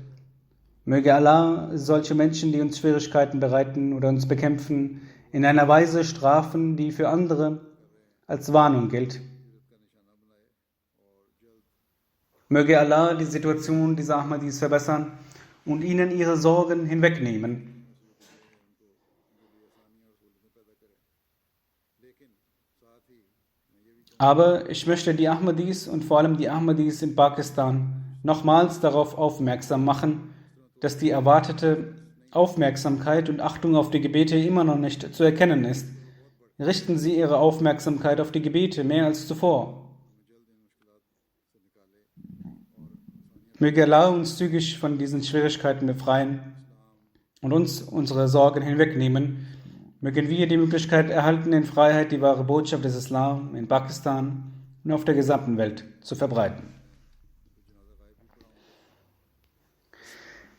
Möge Allah solche Menschen, die uns Schwierigkeiten bereiten oder uns bekämpfen, in einer Weise strafen, die für andere als Warnung gilt. Möge Allah die Situation dieser Ahmadis verbessern und ihnen ihre Sorgen hinwegnehmen. Aber ich möchte die Ahmadis und vor allem die Ahmadis in Pakistan nochmals darauf aufmerksam machen, dass die erwartete Aufmerksamkeit und Achtung auf die Gebete immer noch nicht zu erkennen ist. Richten Sie Ihre Aufmerksamkeit auf die Gebete mehr als zuvor. Möge Allah uns zügig von diesen Schwierigkeiten befreien und uns unsere Sorgen hinwegnehmen. Mögen wir die Möglichkeit erhalten, in Freiheit die wahre Botschaft des Islam in Pakistan und auf der gesamten Welt zu verbreiten.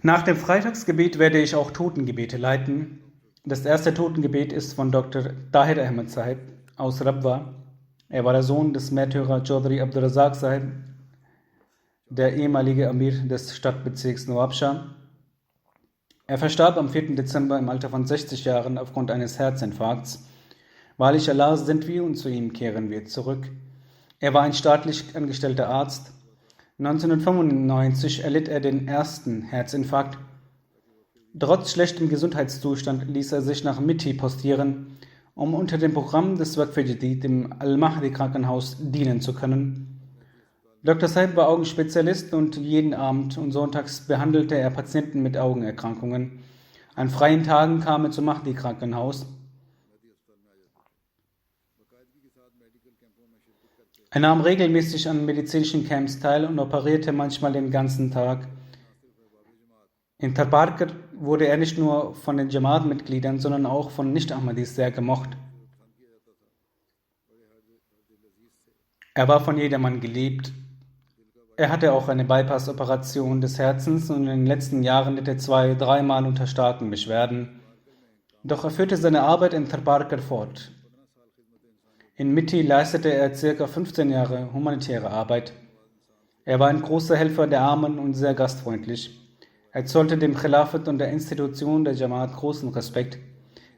Nach dem Freitagsgebet werde ich auch Totengebete leiten. Das erste Totengebet ist von Dr. Tahir Ahmed Sahib aus Rabwa. Er war der Sohn des Märtyrer Chaudhry Abdul Razak Sahib, der ehemalige Amir des Stadtbezirks Nawabshah. Er verstarb am 4. Dezember im Alter von 60 Jahren aufgrund eines Herzinfarkts. Wahrlich Allah sind wir und zu ihm kehren wir zurück. Er war ein staatlich angestellter Arzt. 1995 erlitt er den ersten Herzinfarkt. Trotz schlechtem Gesundheitszustand ließ er sich nach Mitti postieren, um unter dem Programm des Waqf Jadid im Al-Mahdi-Krankenhaus dienen zu können. Dr. Saib war Augenspezialist und jeden Abend und sonntags behandelte er Patienten mit Augenerkrankungen. An freien Tagen kam er zum Mahdi-Krankenhaus. Er nahm regelmäßig an medizinischen Camps teil und operierte manchmal den ganzen Tag. In Tarparkar wurde er nicht nur von den Jamaat-Mitgliedern, sondern auch von Nicht-Ahmadis sehr gemocht. Er war von jedermann geliebt. Er hatte auch eine Bypass-Operation des Herzens und in den letzten Jahren litt er 2-3 Mal unter starken Beschwerden. Doch er führte seine Arbeit in Tarparkar fort. In Mitti leistete er ca. 15 Jahre humanitäre Arbeit. Er war ein großer Helfer der Armen und sehr gastfreundlich. Er zollte dem Khilafat und der Institution der Jamaat großen Respekt.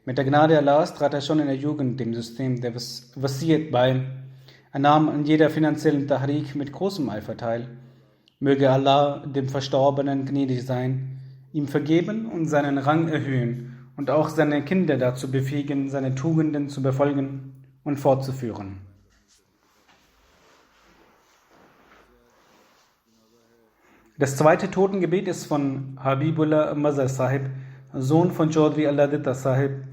Mit der Gnade Allahs trat er schon in der Jugend dem System der Wasiyat bei. Er nahm an jeder finanziellen Tahrik mit großem Eifer teil. Möge Allah dem Verstorbenen gnädig sein, ihm vergeben und seinen Rang erhöhen und auch seine Kinder dazu befähigen, seine Tugenden zu befolgen und fortzuführen. Das zweite Totengebet ist von Habibullah Mazhar Sahib, Sohn von Chaudhry Alladitta Sahib.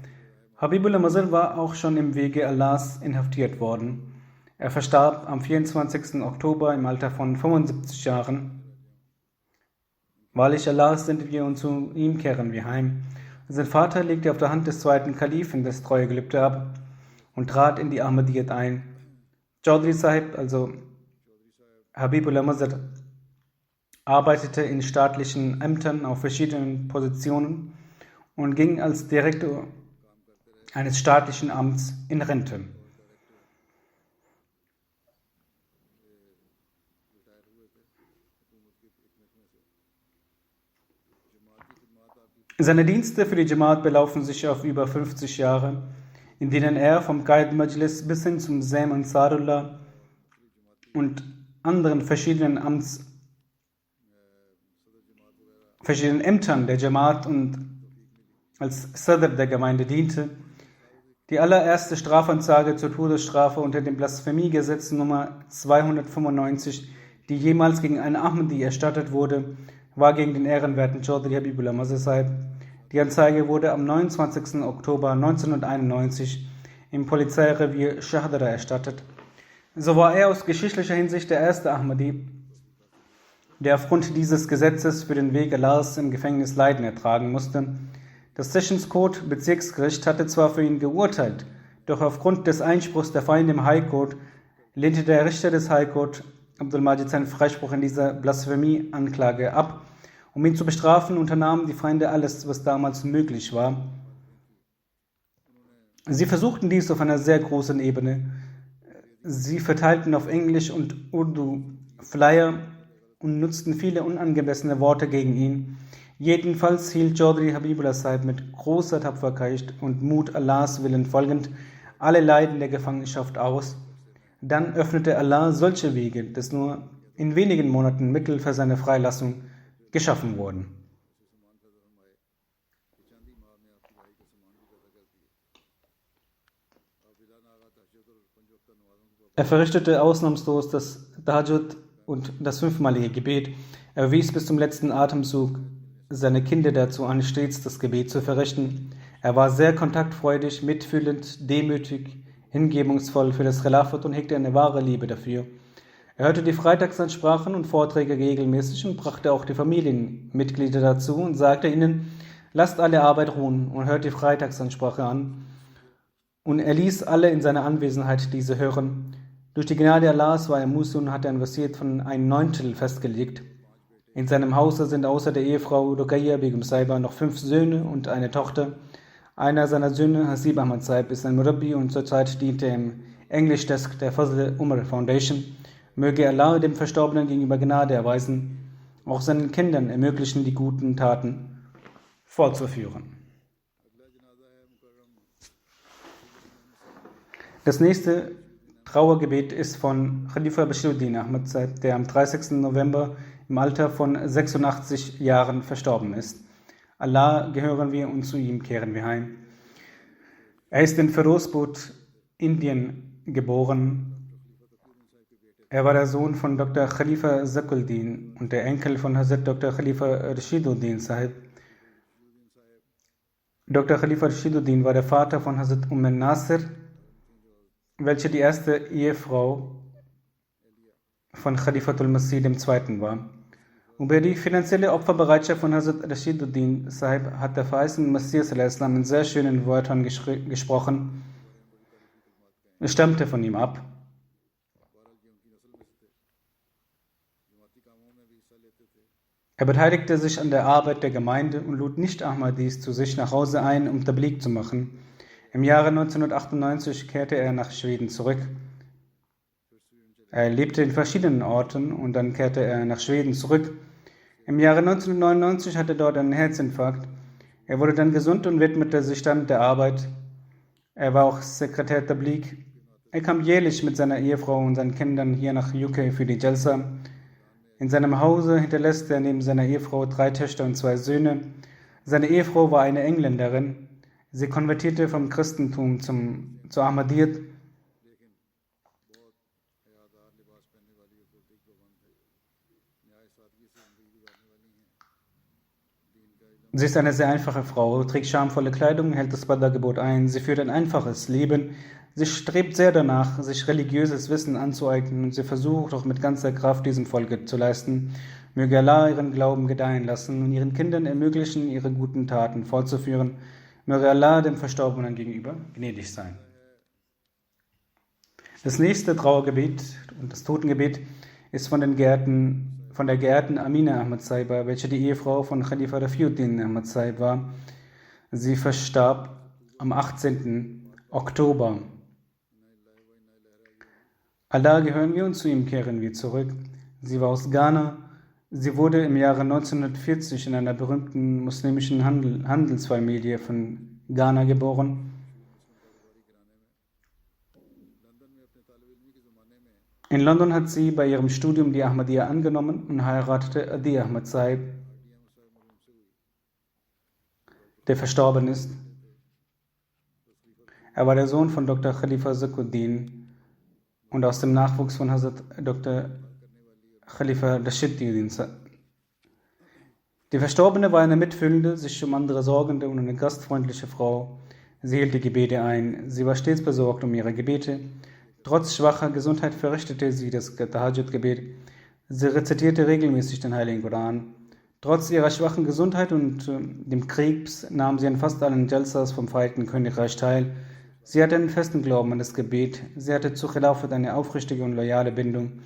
Habibullah Mazhar war auch schon im Wege Allahs inhaftiert worden. Er verstarb am 24. Oktober im Alter von 75 Jahren. Wahrlich Allah sind wir und zu ihm kehren wir heim. Sein Vater legte auf der Hand des zweiten Kalifen das Treuegelübde ab und trat in die Ahmadiyyat ein. Chaudhry Sahib, also Habibullah Mazhar, arbeitete in staatlichen Ämtern auf verschiedenen Positionen und ging als Direktor eines staatlichen Amts in Rente. Seine Dienste für die Jamaat belaufen sich auf über 50 Jahre, in denen er vom Qaid Majlis bis hin zum Sam Ansarullah und anderen verschiedenen Ämtern der Jamaat und als Sadr der Gemeinde diente. Die allererste Strafanzeige zur Todesstrafe unter dem Blasphemiegesetz Nummer 295, die jemals gegen einen Ahmadi erstattet wurde, war gegen den ehrenwerten Chaudhry Habibullah Mazhar Sahib. Die Anzeige wurde am 29. Oktober 1991 im Polizeirevier Shahdara erstattet. So war er aus geschichtlicher Hinsicht der erste Ahmadi, der aufgrund dieses Gesetzes für den Weg Allahs im Gefängnis Leiden ertragen musste. Das Sessions Court Bezirksgericht hatte zwar für ihn geurteilt, doch aufgrund des Einspruchs der Feinde im High Court lehnte der Richter des High Court Abdul Majid seinen Freispruch in dieser Blasphemie-Anklage ab. Um ihn zu bestrafen, unternahmen die Feinde alles, was damals möglich war. Sie versuchten dies auf einer sehr großen Ebene. Sie verteilten auf Englisch und Urdu Flyer und nutzten viele unangemessene Worte gegen ihn. Jedenfalls hielt Chaudhry Habibullah Sahib mit großer Tapferkeit und Mut Allahs Willen folgend alle Leiden der Gefangenschaft aus. Dann öffnete Allah solche Wege, dass nur in wenigen Monaten Mittel für seine Freilassung geschaffen wurden. Er verrichtete ausnahmslos das Tahajjud und das 5-malige Gebet. Er wies bis zum letzten Atemzug seine Kinder dazu an, stets das Gebet zu verrichten. Er war sehr kontaktfreudig, mitfühlend, demütig, hingebungsvoll für das Khilafat und hegte eine wahre Liebe dafür. Er hörte die Freitagsansprachen und Vorträge regelmäßig und brachte auch die Familienmitglieder dazu und sagte ihnen, lasst alle Arbeit ruhen und hört die Freitagsansprache an. Und er ließ alle in seiner Anwesenheit diese hören. Durch die Gnade Allahs war er Musi und hatte ein Wasiat von 1/9 festgelegt. In seinem Hause sind außer der Ehefrau Ruqayya Begum Saiba noch 5 Söhne und eine Tochter. Einer seiner Söhne, Hasib Ahmad Saib, ist ein Murabbi und zurzeit dient er im English-Desk der Fazl Umar Foundation. Möge Allah dem Verstorbenen gegenüber Gnade erweisen, auch seinen Kindern ermöglichen, die guten Taten fortzuführen. Das nächste Trauergebet ist von Khalifa Bashiruddin Ahmad Saib, der am 30. November im Alter von 86 Jahren verstorben ist. Allah gehören wir und zu ihm kehren wir heim. Er ist in Ferozpur, Indien, geboren. Er war der Sohn von Dr. Khalifa Zakuldin und der Enkel von Hazrat Dr. Khalifa Rashiduddin Sahib. Dr. Khalifa Rashiduddin war der Vater von Hazrat Nasir, welche die erste Ehefrau von Khalifatul Masih II. War. Über die finanzielle Opferbereitschaft von Hazrat Rashiduddin Sahib hat der verheißene Messias in sehr schönen Wörtern gesprochen. Es stammte von ihm ab. Er beteiligte sich an der Arbeit der Gemeinde und lud Nicht-Ahmadis zu sich nach Hause ein, um Tabligh zu machen. Im Jahre 1998 kehrte er nach Schweden zurück. Er lebte in verschiedenen Orten und dann kehrte er nach Schweden zurück. Im Jahre 1999 hatte er dort einen Herzinfarkt. Er wurde dann gesund und widmete sich dann der Arbeit. Er war auch Sekretär Tabligh. Er kam jährlich mit seiner Ehefrau und seinen Kindern hier nach UK für die Jalsa. In seinem Hause hinterlässt er neben seiner Ehefrau 3 Töchter und 2 Söhne. Seine Ehefrau war eine Engländerin. Sie konvertierte vom Christentum zu Ahmadiyyat. Sie ist eine sehr einfache Frau, trägt schamvolle Kleidung, hält das Badr-Gebot ein. Sie führt ein einfaches Leben. Sie strebt sehr danach, sich religiöses Wissen anzueignen und sie versucht auch mit ganzer Kraft diesem Folge zu leisten. Möge Allah ihren Glauben gedeihen lassen und ihren Kindern ermöglichen, ihre guten Taten fortzuführen. Möge Allah dem Verstorbenen gegenüber gnädig sein. Das nächste Trauergebet und das Totengebet ist von der geehrten Amina Ahmad Saiba, welche die Ehefrau von Khalifa Rafiuddin Ahmad Saib war. Sie verstarb am 18. Oktober. Allah gehören wir und zu ihm kehren wir zurück. Sie war aus Ghana. Sie wurde im Jahre 1940 in einer berühmten muslimischen Handelsfamilie von Ghana geboren. In London hat sie bei ihrem Studium die Ahmadiyya angenommen und heiratete Adi Ahmad Saib, der verstorben ist. Er war der Sohn von Dr. Khalifa Zakuddin und aus dem Nachwuchs von Hazrat Dr. Khalifa Rashiduddin. Die Verstorbene war eine mitfühlende, sich um andere sorgende und eine gastfreundliche Frau. Sie hielt die Gebete ein. Sie war stets besorgt um ihre Gebete. Trotz schwacher Gesundheit verrichtete sie das Tahajjud-Gebet. Sie rezitierte regelmäßig den Heiligen Koran. Trotz ihrer schwachen Gesundheit und dem Krebs nahm sie an fast allen Jalsas vom Vereinigten Königreich teil. Sie hatte einen festen Glauben an das Gebet. Sie hatte zu Khilafat eine aufrichtige und loyale Bindung.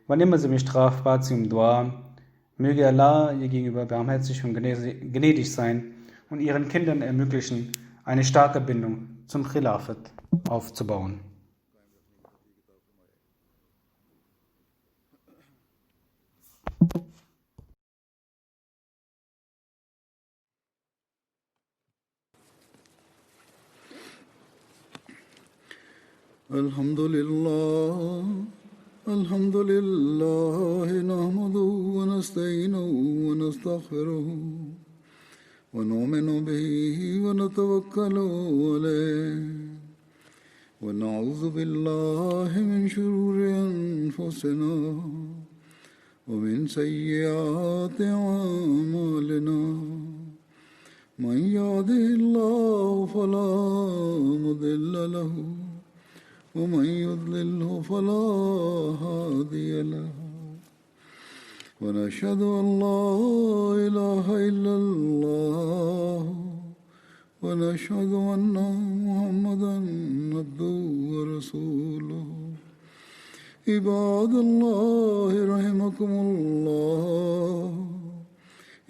Wann immer sie mich traf, bat sie um Dua. Möge Allah ihr gegenüber barmherzig und gnädig sein und ihren Kindern ermöglichen, eine starke Bindung zum Khilafat aufzubauen. الحمد لله نحمده ونستعينه ونستغفره ونؤمن به ونتوكل عليه ونعوذ بالله من شرور أنفسنا ومن سيئات أعمالنا من يهده الله فلا مضل له ومن يضلله فلا هادي له ونشهد أن لا إله إلا الله ونشهد أن محمدا عبده ورسوله عباد الله رحمكم الله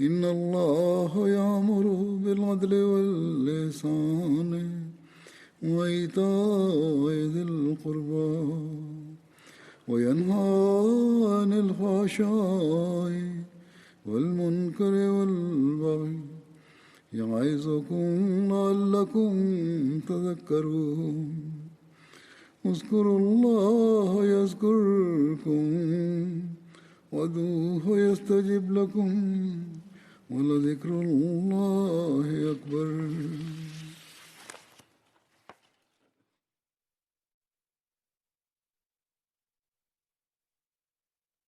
إن الله يأمر بالعدل والإحسان وإيتاء ذي القربى وينهى عن الفحشاء والمنكر والبغي يعظكم لعلكم تذكرون اذكروا الله يذكركم وادعوه يستجب لكم ولذكر الله أكبر.